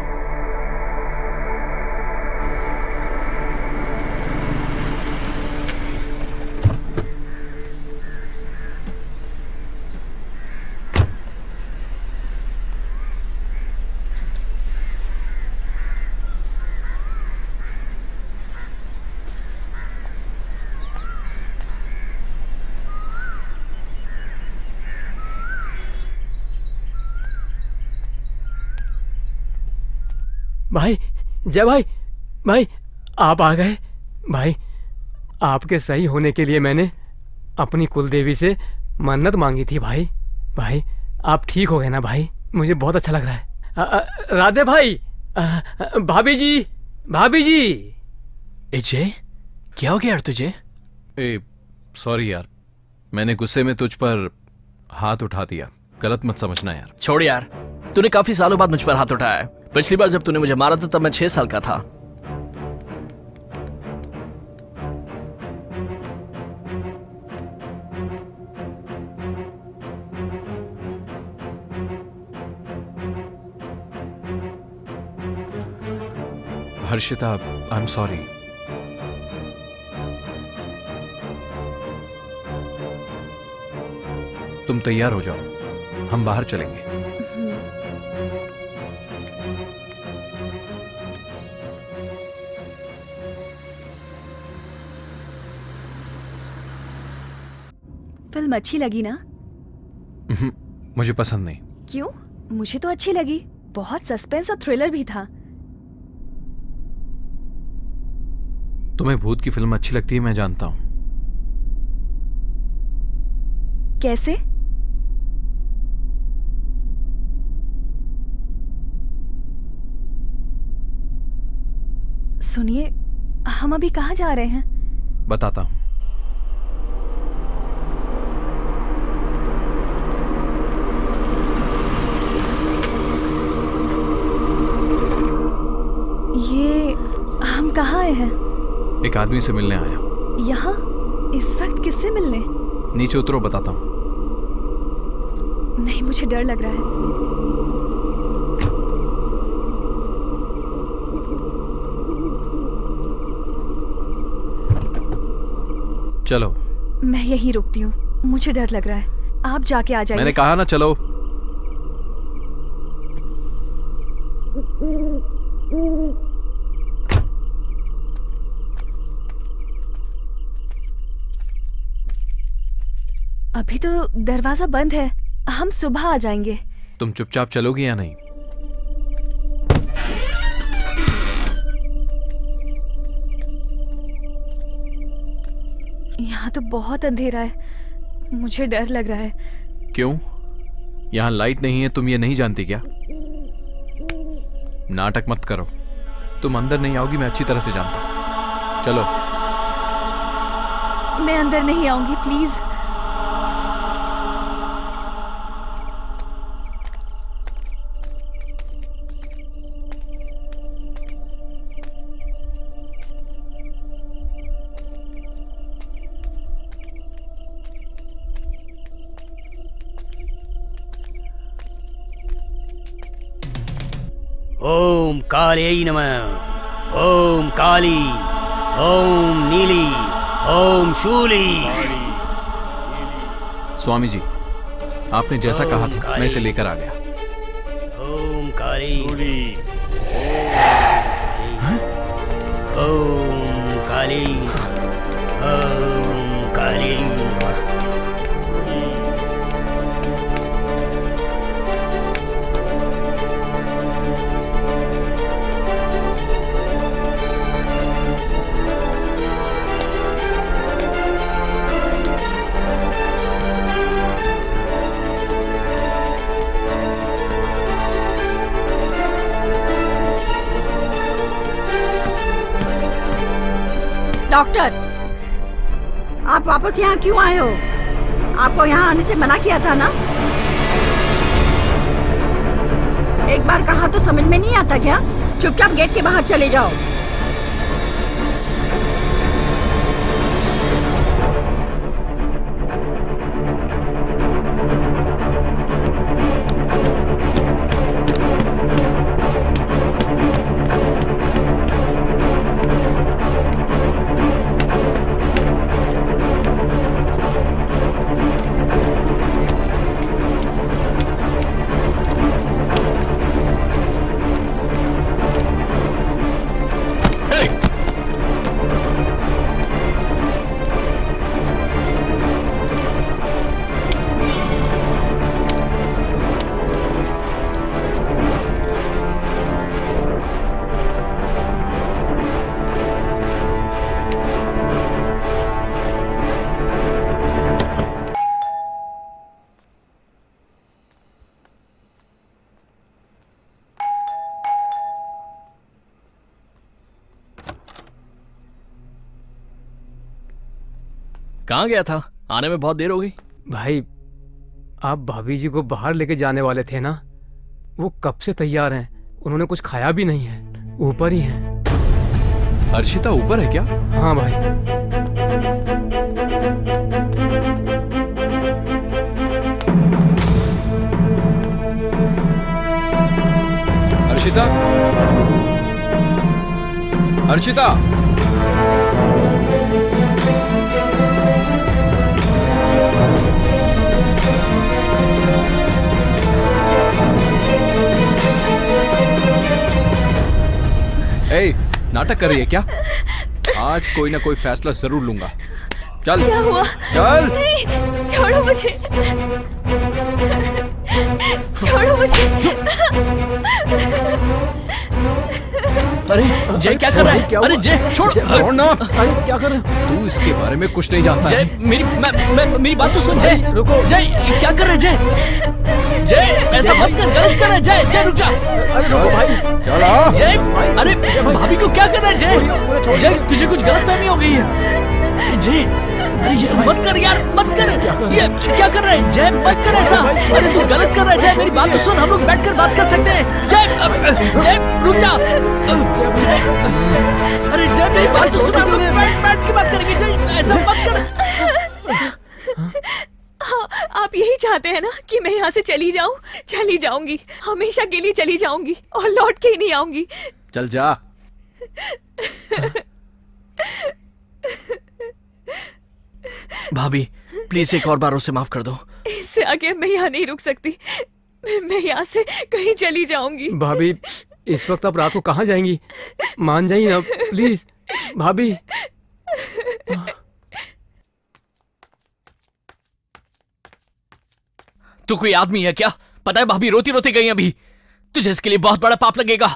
भाई, जय भाई, भाई आप आ गए। भाई आपके सही होने के लिए मैंने अपनी कुल देवी से मन्नत मांगी थी। भाई भाई आप ठीक हो गए ना भाई? मुझे बहुत अच्छा लग रहा है। राधे भाई, भाभी जी, भाभी जी। जय, क्या हो गया यार तुझे? सॉरी यार, मैंने गुस्से में तुझ पर हाथ उठा दिया। गलत मत समझना यार। छोड़ यार, तूने काफी सालों बाद मुझ पर हाथ उठाया है। पिछली बार जब तूने मुझे मारा था तब मैं 6 साल का था। Harshita, I am sorry. तुम तैयार हो जाओ, हम बाहर चलेंगे। फिल्म अच्छी लगी ना? मुझे पसंद नहीं। क्यों? मुझे तो अच्छी लगी। बहुत सस्पेंस और थ्रिलर भी था। तुम्हें भूत की फिल्म अच्छी लगती है, मैं जानता हूं। कैसे? सुनिए, हम अभी कहाँ जा रहे हैं? बताता हूं। ये हम कहाँ आए हैं? एक आदमी से मिलने आया। यहाँ? इस वक्त किससे मिलने? नीचे उतरो, बताता हूँ। नहीं, मुझे डर लग रहा है। चलो। मैं यहीं रुकती हूँ, मुझे डर लग रहा है। आप जाके आ जाइए। मैंने कहा ना चलो। अभी तो दरवाजा बंद है, हम सुबह आ जाएंगे। तुम चुपचाप चलोगी या नहीं? यहाँ तो बहुत अंधेरा है, मुझे डर लग रहा है। क्यों? यहाँ लाइट नहीं है, तुम ये नहीं जानती क्या? नाटक मत करो, तुम अंदर नहीं आओगी, मैं अच्छी तरह से जानता हूँ। चलो। मैं अंदर नहीं आऊंगी, प्लीज। ओम काले नमः, ओम काली, ओम नीली, ओम शूली। स्वामी जी, आपने जैसा कहा था मैं इसे लेकर आ गया। ओम काली, ओम काली, ओम काली। डॉक्टर, आप वापस यहाँ क्यों आए हो? आपको यहाँ आने से मना किया था ना? एक बार कहा तो समझ में नहीं आता क्या? चुपचाप गेट के बाहर चले जाओ। कहाँ गया था? आने में बहुत देर हो गई। भाई, आप भाभी जी को बाहर लेके जाने वाले थे ना, वो कब से तैयार हैं। उन्होंने कुछ खाया भी नहीं है, ऊपर ही हैं। अर्शिता ऊपर है क्या? हाँ भाई। अर्शिता, अर्शिता, ए, नाटक कर रही है क्या? आज कोई ना कोई फैसला जरूर लूंगा। चल। क्या हुआ? चल। नहीं, छोड़ो मुझे, छोड़ो मुझे। अरे जय, क्या कर रहा है? अरे जय, छोड़। छोड़ ना। अरे क्या कर रहे हो? तू इसके बारे में कुछ नहीं जानता जय, है। मेरी बात तो सुन। जय रुको। जय क्या कर रहे हैं? जय ऐसा मत कर, गलत कर रहा है। जय रुक जा। अरे रुको भाई, चलो। जय, अरे भाभी को क्या कर रहा है? जय तुझे कुछ गलतफहमी हो गई है। जय, अरे ये सब मत कर यार, मत कर। ये क्या कर रहा है? जय मत कर ऐसा। अरे तू गलत कर रहा है। जय मेरी बात तो सुन, हम लोग बैठकर बात कर सकते हैं। जय रुक जा। जय, अरे जय मेरी बात तो सुन, हम लोग बैठ के बात करेंगे। जय ऐसा मत कर। हाँ, आप यही चाहते हैं ना कि मैं यहाँ से चली जाऊँ? चली जाऊंगी, हमेशा के लिए चली जाऊंगी और लौट के ही नहीं आऊंगी। चल जा। भाभी प्लीज एक और बार उसे माफ कर दो। इससे आगे मैं यहाँ नहीं रुक सकती, मैं यहाँ से कहीं चली जाऊंगी। भाभी, इस वक्त आप रात को कहाँ जाएंगी? मान जाइए ना प्लीज भाभी। तू कोई आदमी है क्या? पता है भाभी रोती रोती गई अभी। तुझे इसके लिए बहुत बड़ा पाप लगेगा।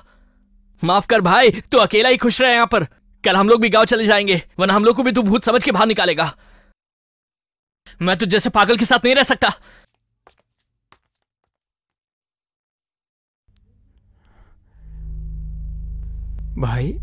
माफ कर भाई, तू अकेला ही खुश रहे यहाँ पर। कल हम लोग भी गांव चले जाएंगे, वरना हम लोग को भी तू भूत समझ के बाहर निकालेगा। मैं तुझ जैसे पागल के साथ नहीं रह सकता। भाई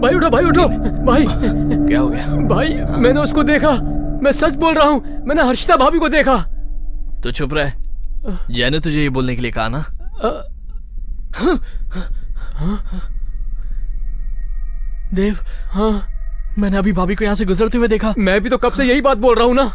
भाई उठो, भाई उठो, भाई क्या हो गया? भाई मैंने उसको देखा, मैं सच बोल रहा हूँ, मैंने हर्षिता भाभी को देखा। तो चुप रहे, जय ने तुझे ये बोलने के लिए कहा ना। देव, हाँ मैंने अभी भाभी को यहाँ से गुजरते हुए देखा। मैं भी तो कब से यही बात बोल रहा हूँ ना।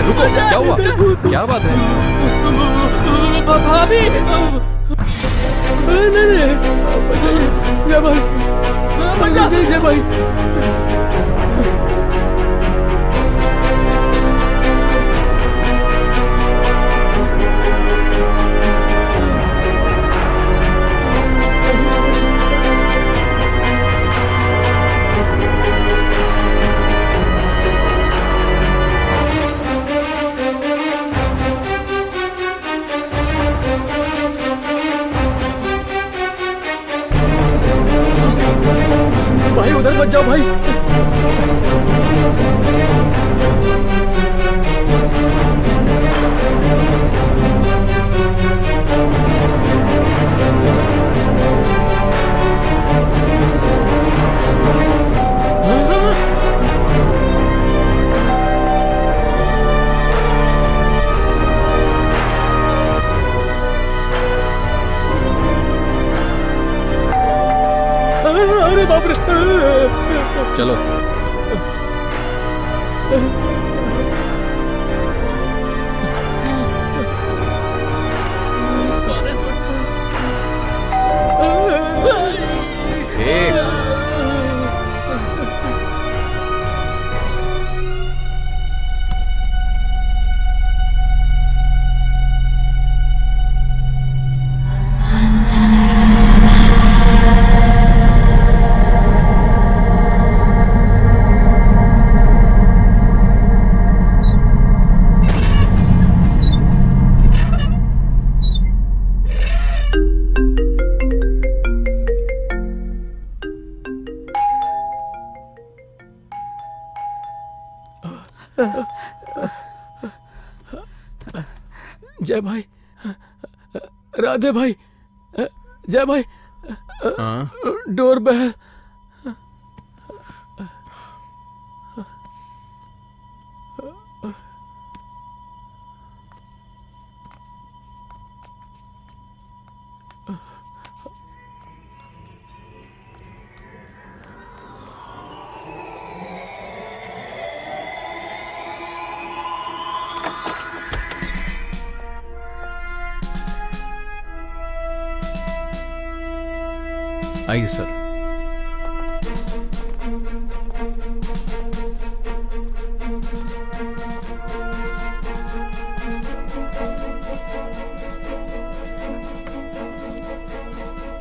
रुको, क्या हुआ? क्या बात है? भाभी नहीं, जय भाई, जय भाई। भाई उधर मत जाओ भाई। अरे बाप रे, चलो। जय भाई, राधे भाई, जय भाई, डोर बेल। आइए सर।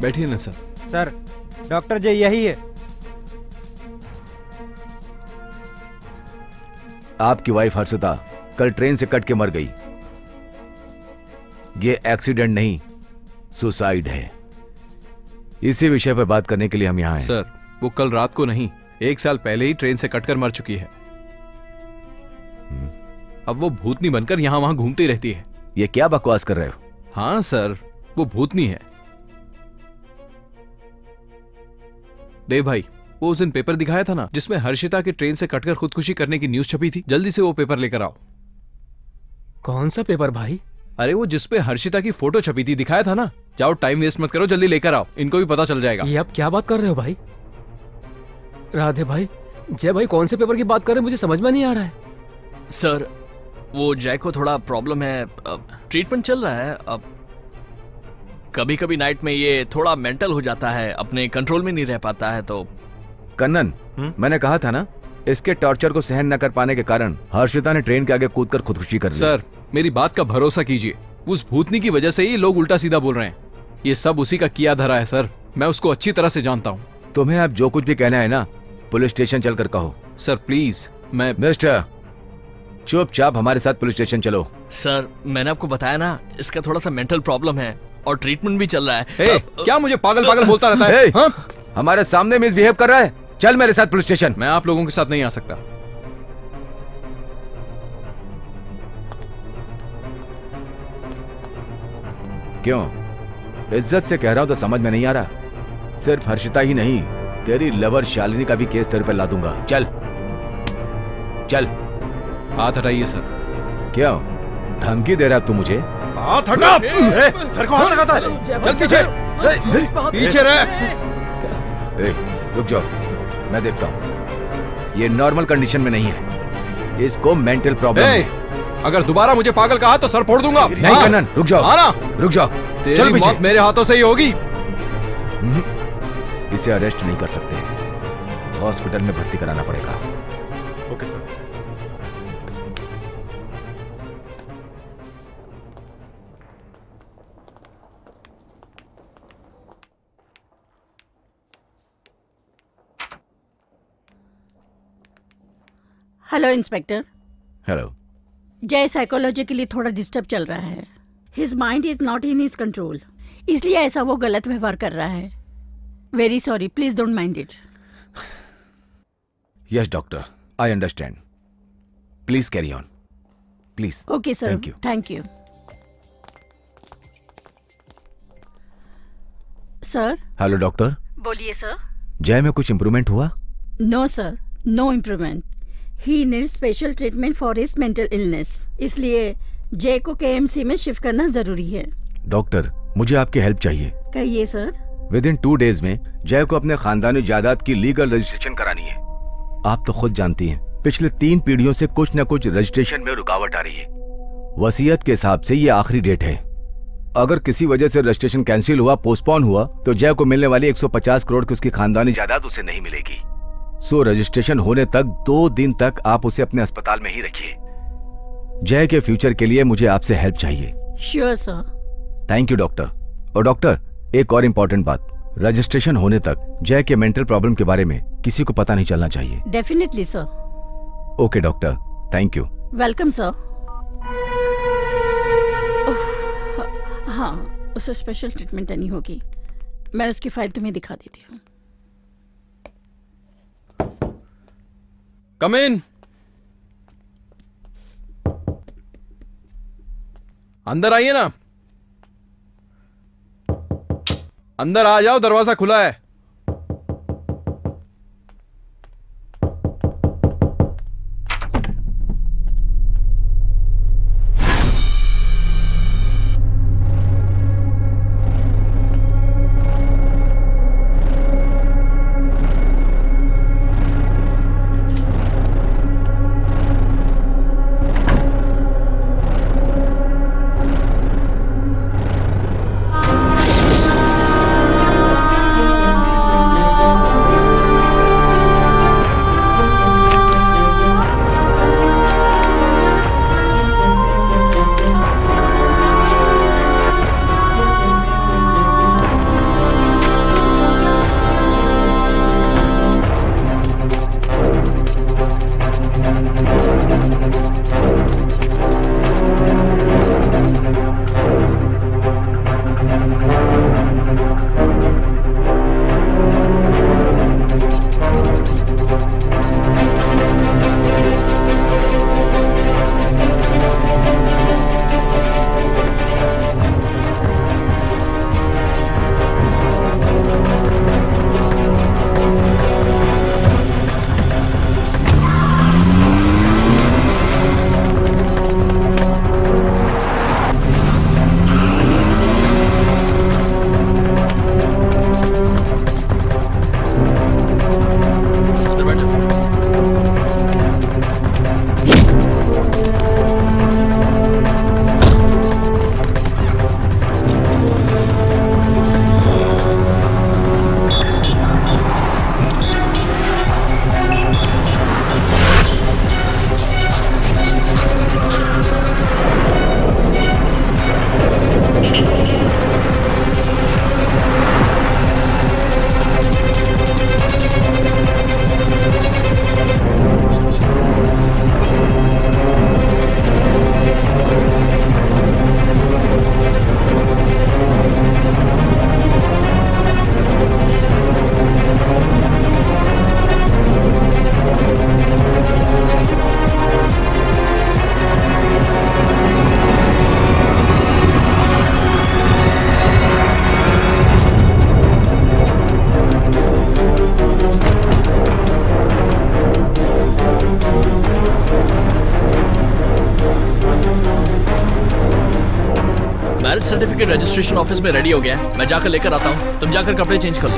बैठिए ना सर। सर, डॉक्टर जी यही है। आपकी वाइफ हर्षिता कल ट्रेन से कट के मर गई। ये एक्सीडेंट नहीं, सुसाइड है। इसी विषय पर बात करने के लिए हम यहाँ हैं। सर, वो कल रात को नहीं, 1 साल पहले ही ट्रेन से कटकर मर चुकी है। अब वो भूतनी बनकर यहाँ वहां घूमती रहती है। ये क्या बकवास कर रहे हो? हाँ सर, वो भूतनी है। देव भाई, वो उस दिन पेपर दिखाया था ना जिसमें हर्षिता के ट्रेन से कटकर खुदकुशी करने की न्यूज छपी थी, जल्दी से वो पेपर लेकर आओ। कौन सा पेपर भाई? अरे वो जिसपे हर्षिता की फोटो छपी थी, दिखाया था ना। जाओ, टाइम वेस्ट मत करो, जल्दी लेकर आओ, इनको भी पता चल जाएगा। ये आप क्या बात कर रहे हो भाई? राधे भाई, जय भाई, कौन से पेपर की बात कर रहे हैं? मुझे समझ में नहीं आ रहा है। सर, वो जय को थोड़ा प्रॉब्लम है, ट्रीटमेंट चल रहा है। अब कभी कभी नाइट में ये थोड़ा मेंटल हो जाता है, अपने कंट्रोल में नहीं रह पाता है। तो कन्नन, मैंने कहा था ना, इसके टॉर्चर को सहन न कर पाने के कारण हर्षिता ने ट्रेन के आगे कूदकर खुदकुशी कर ली। सर, मेरी बात का भरोसा कीजिए, उस भूतनी की वजह से ही लोग उल्टा सीधा बोल रहे हैं। ये सब उसी का किया धरा है सर, मैं उसको अच्छी तरह से जानता हूँ। तुम्हें अब जो कुछ भी कहना है ना, पुलिस स्टेशन चलकर कहो। सर प्लीज, मैं मिस्टर, चुपचाप हमारे साथ पुलिस स्टेशन चलो। सर, मैंने आपको बताया ना, इसका थोड़ा सा मेंटल प्रॉब्लम है और ट्रीटमेंट भी चल रहा है। क्या मुझे पागल पागल बोलता रहता है? हाँ? हमारे सामने मिसबिहेव कर रहा है। चल मेरे साथ पुलिस स्टेशन। मैं आप लोगों के साथ नहीं आ सकता। क्यों? इज्जत से कह रहा हूं तो समझ में नहीं आ रहा? सिर्फ हर्षिता ही नहीं, तेरी लवर शालिनी का भी केस तेरे पर ला दूंगा। चल चल। हाथ हटाइए सर। क्यों धमकी दे रहा तू मुझे? हाथ हटा। सर को हाथ लगाता है। चल पीछे पीछे रह। रुक जाओ, मैं देखता हूँ। ये नॉर्मल कंडीशन में नहीं है, इसको मेंटल प्रॉब्लम है। अगर दोबारा मुझे पागल कहा तो सर फोड़ दूंगा। नहीं कन्नन, रुक जाओ। आना, रुक जाओ। तेरी मौत मेरे हाथों से ही होगी। इसे अरेस्ट नहीं कर सकते, हॉस्पिटल में भर्ती कराना पड़ेगा। Okay sir. Hello inspector. Hello. Jai psychologically थोड़ा डिस्टर्ब चल रहा है। His mind is not in his control, इसलिए ऐसा वो गलत व्यवहार कर रहा है। Very sorry, please don't mind it. Yes doctor, I understand. Please carry on, please. Okay sir, thank you. Thank you sir. Hello doctor. बोलिए सर। जय में कुछ इम्प्रूवमेंट हुआ? No sir, no improvement. He need special treatment for his mental illness, इसलिए जय को KMC में shift करना जरूरी है। डॉक्टर, मुझे आपकी हेल्प चाहिए। कहिए सर। विद इन 2 डेज में जय को अपने खानदानी जायदाद की लीगल रजिस्ट्रेशन करानी है। आप तो खुद जानती हैं, पिछले 3 पीढ़ियों से कुछ न कुछ रजिस्ट्रेशन में रुकावट आ रही है। वसीयत के हिसाब से ये आखिरी डेट है। अगर किसी वजह से रजिस्ट्रेशन कैंसिल हुआ, पोस्टपोन हुआ, तो जय को मिलने वाली 150 करोड़ की उसकी खानदानी जायदाद उसे नहीं मिलेगी। सो रजिस्ट्रेशन होने तक 2 दिन तक आप उसे अपने अस्पताल में ही रखिए। जय के फ्यूचर के लिए मुझे आपसे हेल्प चाहिए। Sure sir. Thank you doctor. और डॉक्टर, एक और इम्पोर्टेंट बात, रजिस्ट्रेशन होने तक जय के मेंटल प्रॉब्लम के बारे में किसी को पता नहीं चलना चाहिए। Definitely sir. Okay doctor, thank you. Welcome sir. हाँ, उसे स्पेशल ट्रीटमेंट देनी होगी। मैं उसकी फाइल तुम्हें दिखा देती हूँ। कम इन। अंदर आइए ना। अंदर आ जाओ, दरवाजा खुला है। सर्टिफिकेट रजिस्ट्रेशन ऑफिस में रेडी हो गया है, मैं जाकर लेकर आता हूँ। तुम जाकर कपड़े चेंज कर लो।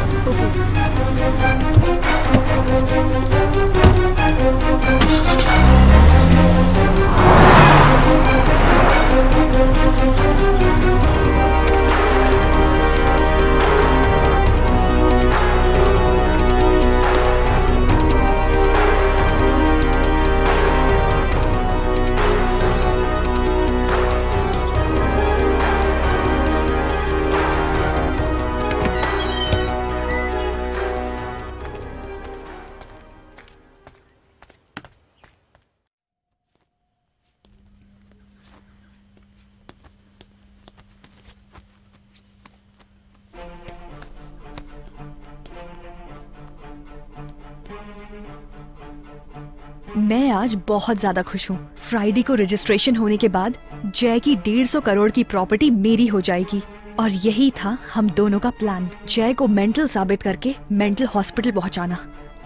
मैं आज बहुत ज्यादा खुश हूँ। फ्राइडे को रजिस्ट्रेशन होने के बाद जय की 150 करोड़ की प्रॉपर्टी मेरी हो जाएगी और यही था हम दोनों का प्लान। जय को मेंटल साबित करके मेंटल हॉस्पिटल पहुँचाना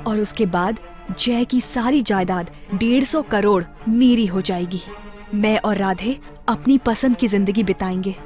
और उसके बाद जय की सारी जायदाद 150 करोड़ मेरी हो जाएगी। मैं और राधे अपनी पसंद की जिंदगी बिताएंगे।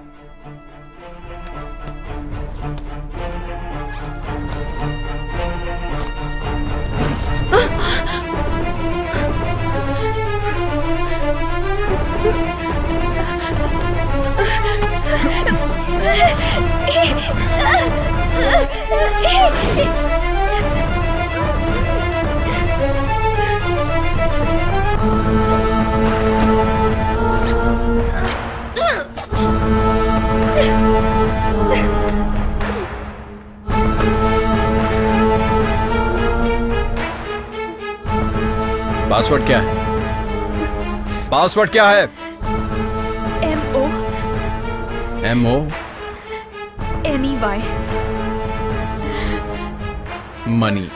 पासवर्ड क्या है? पासवर्ड क्या है? MO NEY money.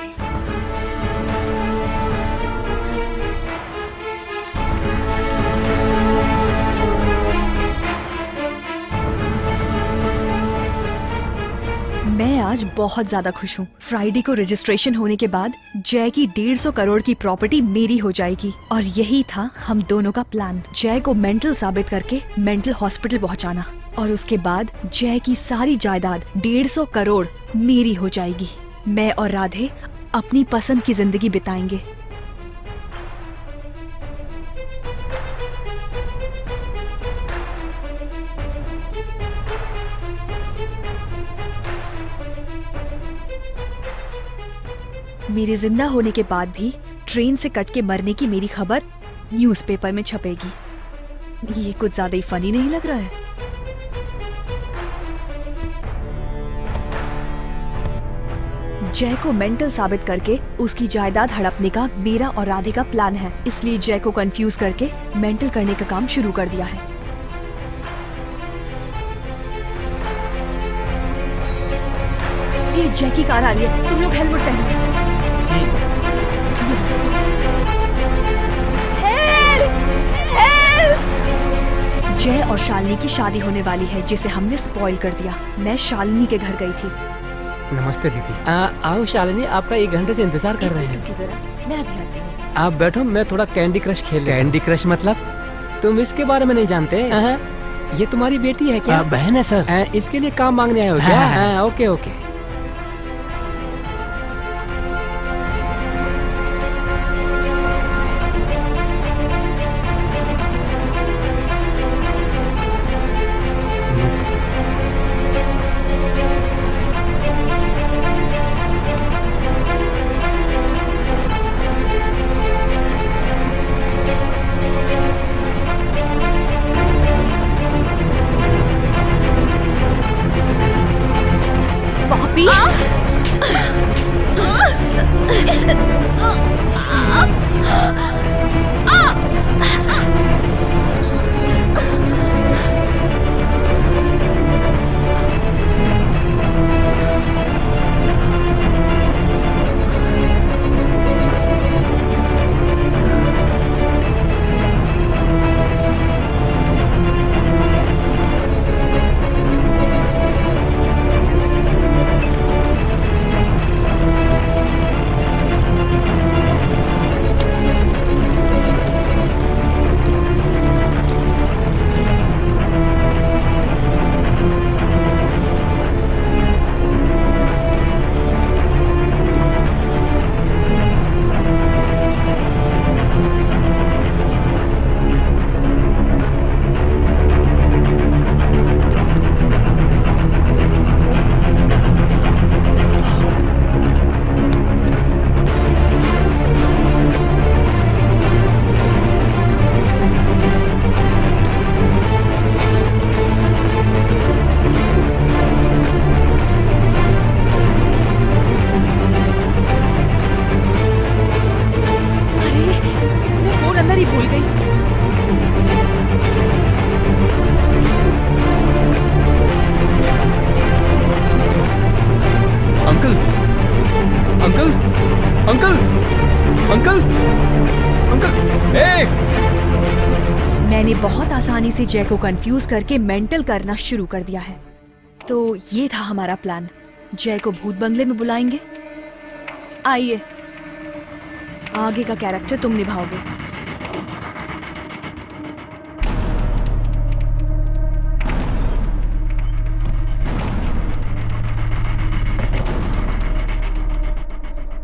मैं आज बहुत ज्यादा खुश हूँ। फ्राइडे को रजिस्ट्रेशन होने के बाद जय की 150 करोड़ की प्रॉपर्टी मेरी हो जाएगी और यही था हम दोनों का प्लान। जय को मेंटल साबित करके मेंटल हॉस्पिटल पहुँचाना और उसके बाद जय की सारी जायदाद 150 करोड़ मेरी हो जाएगी। मैं और राधे अपनी पसंद की जिंदगी बिताएंगे। मेरे जिंदा होने के बाद भी ट्रेन से कट के मरने की मेरी खबर न्यूज़पेपर में छपेगी। ये कुछ ज्यादा ही फनी नहीं लग रहा है? जय को मेंटल साबित करके उसकी जायदाद हड़पने का मेरा और राधे का प्लान है, इसलिए जय को कंफ्यूज करके मेंटल करने का काम शुरू कर दिया है। ये जय की कार आ रही है, तुम लोग हेलमेट पहनो। जय और शालिनी की शादी होने वाली है जिसे हमने स्पॉइल कर दिया। मैं शालिनी के घर गई थी। नमस्ते दीदी। आओ शालिनी, आपका 1 घंटे से इंतजार कर रहे हैं। जरा मैं अभी आती हूँ। आप बैठो, मैं थोड़ा कैंडी क्रश खेल रहा हूँ। कैंडी क्रश मतलब? तुम इसके बारे में नहीं जानते? ये तुम्हारी बेटी है क्या? बहन है सर। इसके लिए काम मांगने आए हो क्या? Okay okay. Uncle uncle uncle ए! मैंने बहुत आसानी से जय को कंफ्यूज करके मेंटल करना शुरू कर दिया है। तो ये था हमारा प्लान। जय को भूत बंगले में बुलाएंगे। आइए, आगे का कैरेक्टर तुम निभाओगे।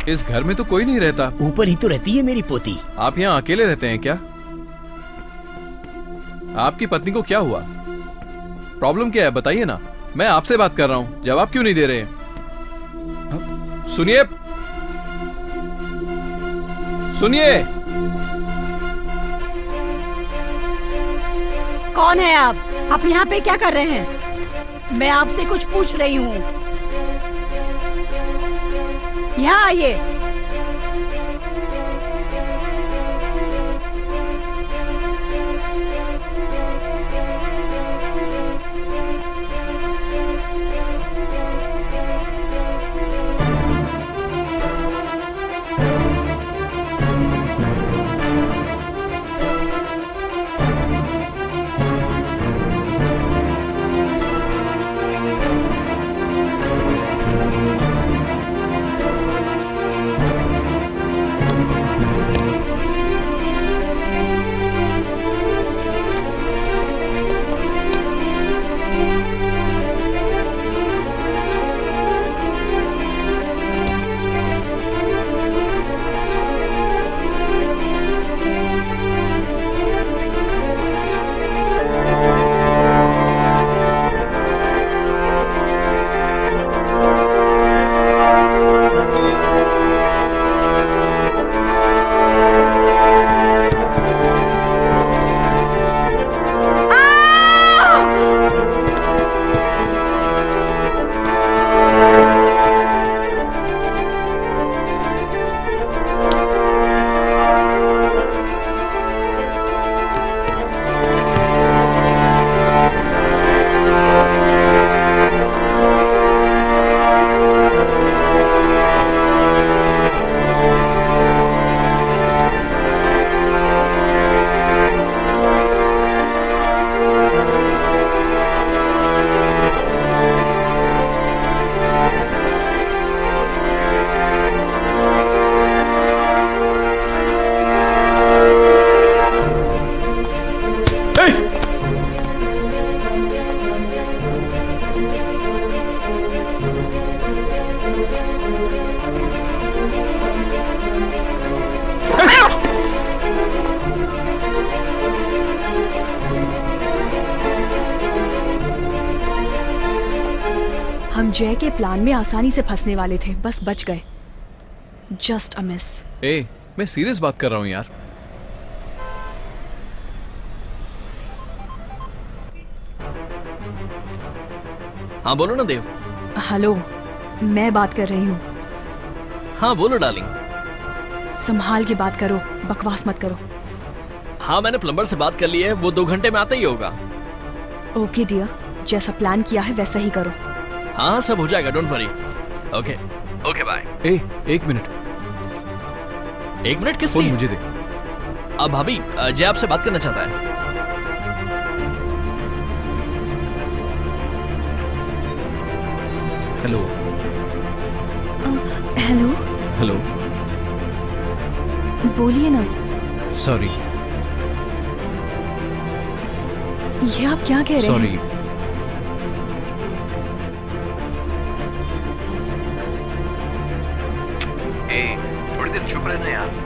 इस घर में तो कोई नहीं रहता। ऊपर ही तो रहती है मेरी पोती। आप यहाँ अकेले रहते हैं क्या? आपकी पत्नी को क्या हुआ? प्रॉब्लम क्या है बताइए ना। मैं आपसे बात कर रहा हूँ, जवाब क्यों नहीं दे रहे? सुनिए सुनिए। कौन है आप यहाँ पे क्या कर रहे हैं? मैं आपसे कुछ पूछ रही हूँ। यहाँ आइए। हम जय के प्लान में आसानी से फंसने वाले थे, बस बच गए। Just a miss. ए, मैं सीरियस बात कर रहा हूँ यार। हाँ बोलो ना देव। हेलो, मैं बात कर रही हूँ। हाँ बोलो डार्लिंग। संभाल के बात करो, बकवास मत करो। हाँ मैंने प्लम्बर से बात कर ली है, वो 2 घंटे में आता ही होगा। ओके डियर, जैसा प्लान किया है वैसा ही करो। हाँ सब हो जाएगा, don't worry. Okay okay bye. ए, 1 मिनट। 1 मिनट किस लिए? मुझे दे। अब भाभी, जय आपसे बात करना चाहता है। Hello hello hello. बोलिए ना। सॉरी। ये आप क्या कह रहे हैं? सॉरी। थोड़ी देर चुप रहना यार।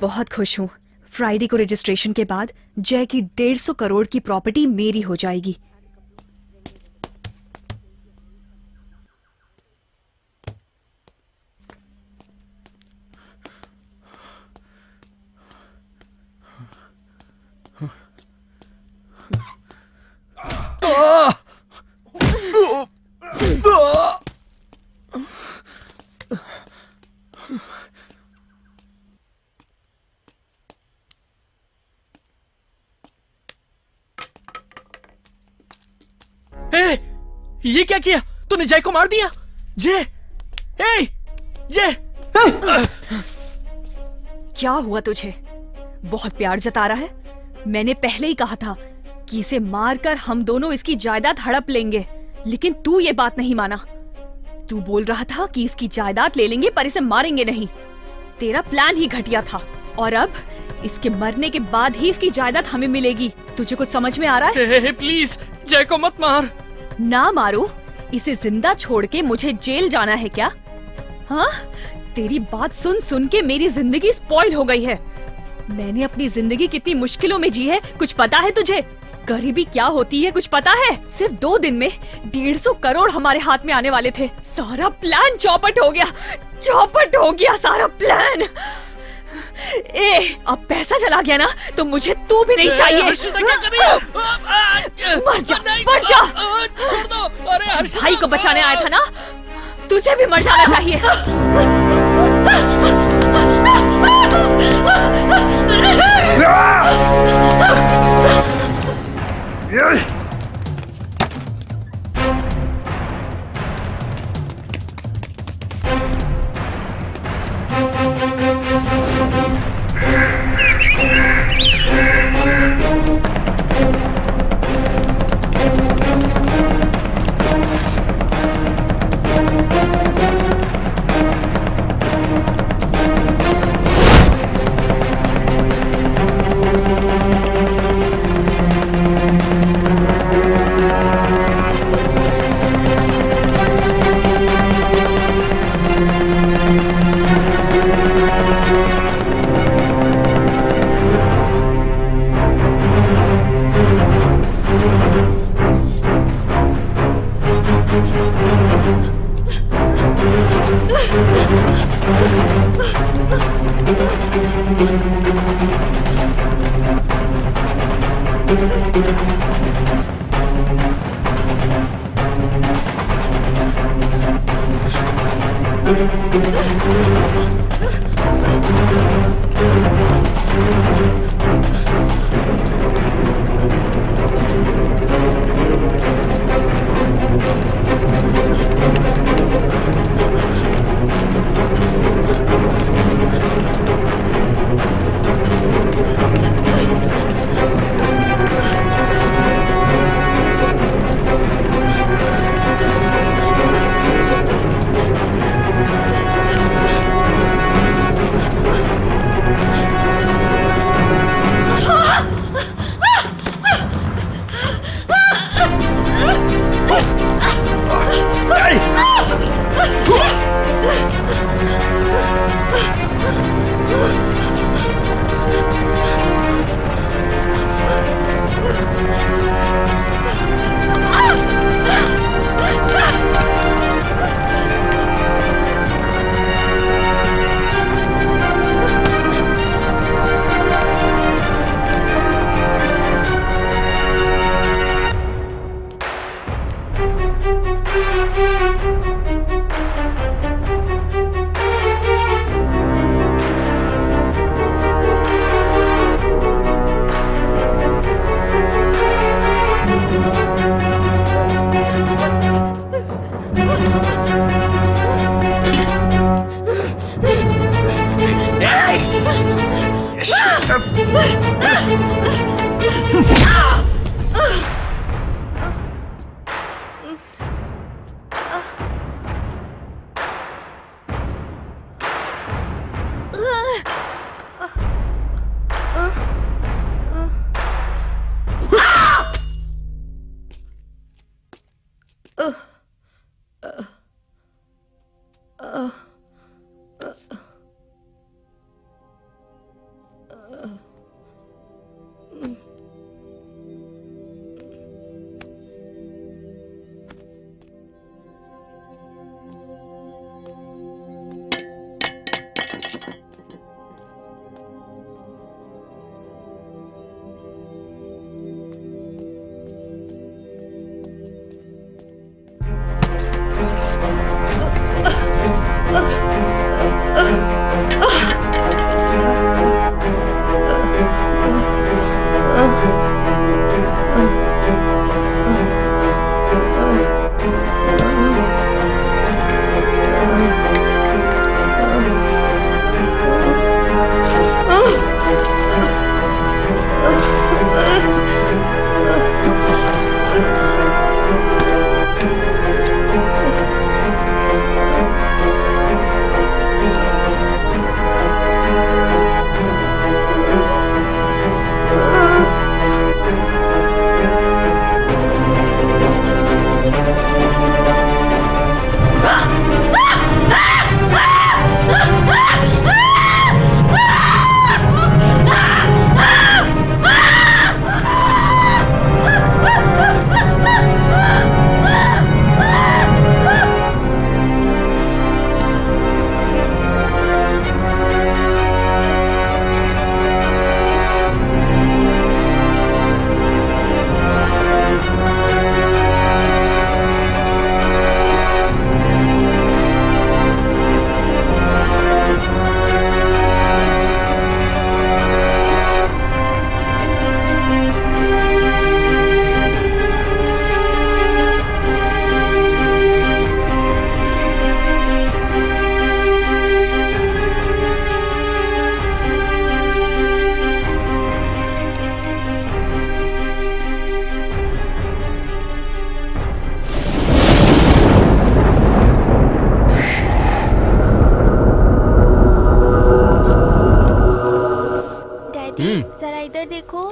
बहुत खुश हूँ। फ्राइडे को रजिस्ट्रेशन के बाद जय की 150 करोड़ की प्रॉपर्टी मेरी हो जाएगी। ये क्या किया तूने? जय को मार दिया? जय, जय क्या हुआ तुझे? बहुत प्यार जता रहा है। मैंने पहले ही कहा था कि इसे मारकर हम दोनों इसकी जायदाद हड़प लेंगे, लेकिन तू ये बात नहीं माना। तू बोल रहा था कि इसकी जायदाद ले लेंगे पर इसे मारेंगे नहीं। तेरा प्लान ही घटिया था और अब इसके मरने के बाद ही इसकी जायदाद हमें मिलेगी। तुझे कुछ समझ में आ रहा है? प्लीज जय को मत मार। ना मारो, इसे जिंदा छोड़ के मुझे जेल जाना है क्या? हाँ, तेरी बात सुन सुन के मेरी जिंदगी स्पॉइल हो गई है। मैंने अपनी जिंदगी कितनी मुश्किलों में जी है, कुछ पता है तुझे? गरीबी क्या होती है कुछ पता है? सिर्फ 2 दिन में 150 करोड़ हमारे हाथ में आने वाले थे। सारा प्लान चौपट हो गया सारा प्लान। अब पैसा चला गया ना तो मुझे तू भी नहीं चाहिए। क्या कर रही हो? मर जा। छोड़ दो। अरे भाई को बचाने आया था ना, तुझे भी मर जाना चाहिए।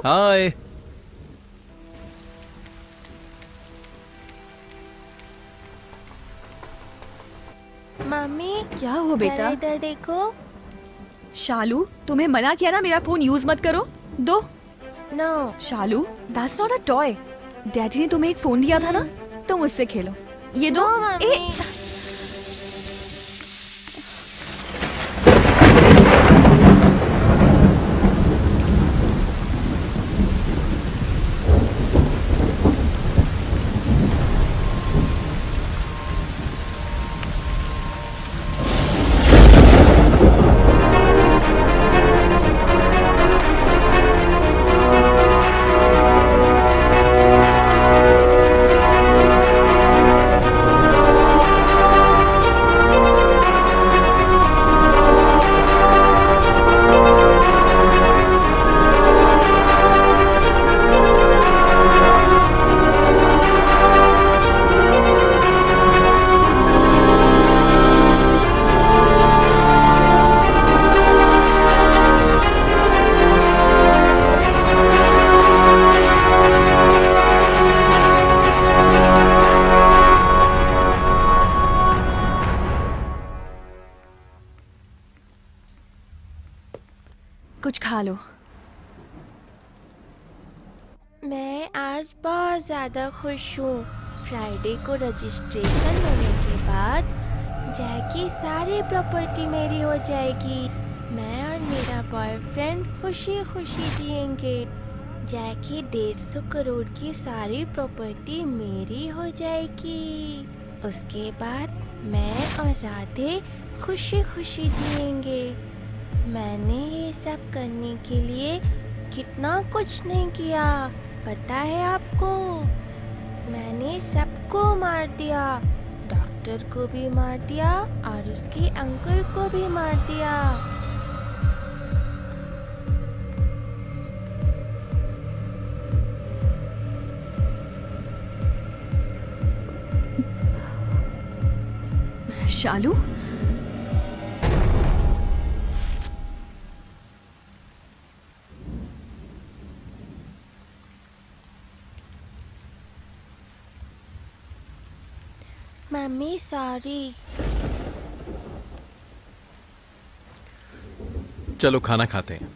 हाय। मम्मी क्या हुआ बेटा? इधर देखो। शालू, तुम्हें मना किया ना मेरा फोन यूज मत करो। दो। No Shalu, that's not a toy. Daddy ने तुम्हें एक फोन दिया था ना, तुम उससे खेलो। ये दो। कुछ खा लो। मैं आज बहुत ज़्यादा खुश हूँ। फ्राइडे को रजिस्ट्रेशन होने के बाद जैकी सारी प्रॉपर्टी मेरी हो जाएगी। मैं और मेरा बॉयफ्रेंड खुशी खुशी जिएंगे। जैकी 150 करोड़ की सारी प्रॉपर्टी मेरी हो जाएगी। उसके बाद मैं और राधे खुशी खुशी जिएंगे। मैंने ये सब करने के लिए कितना कुछ नहीं किया, पता है आपको? मैंने सबको मार दिया, डॉक्टर को भी मार दिया और उसके अंकल को भी मार दिया। शालू, मम्मी सॉरी। चलो खाना खाते हैं।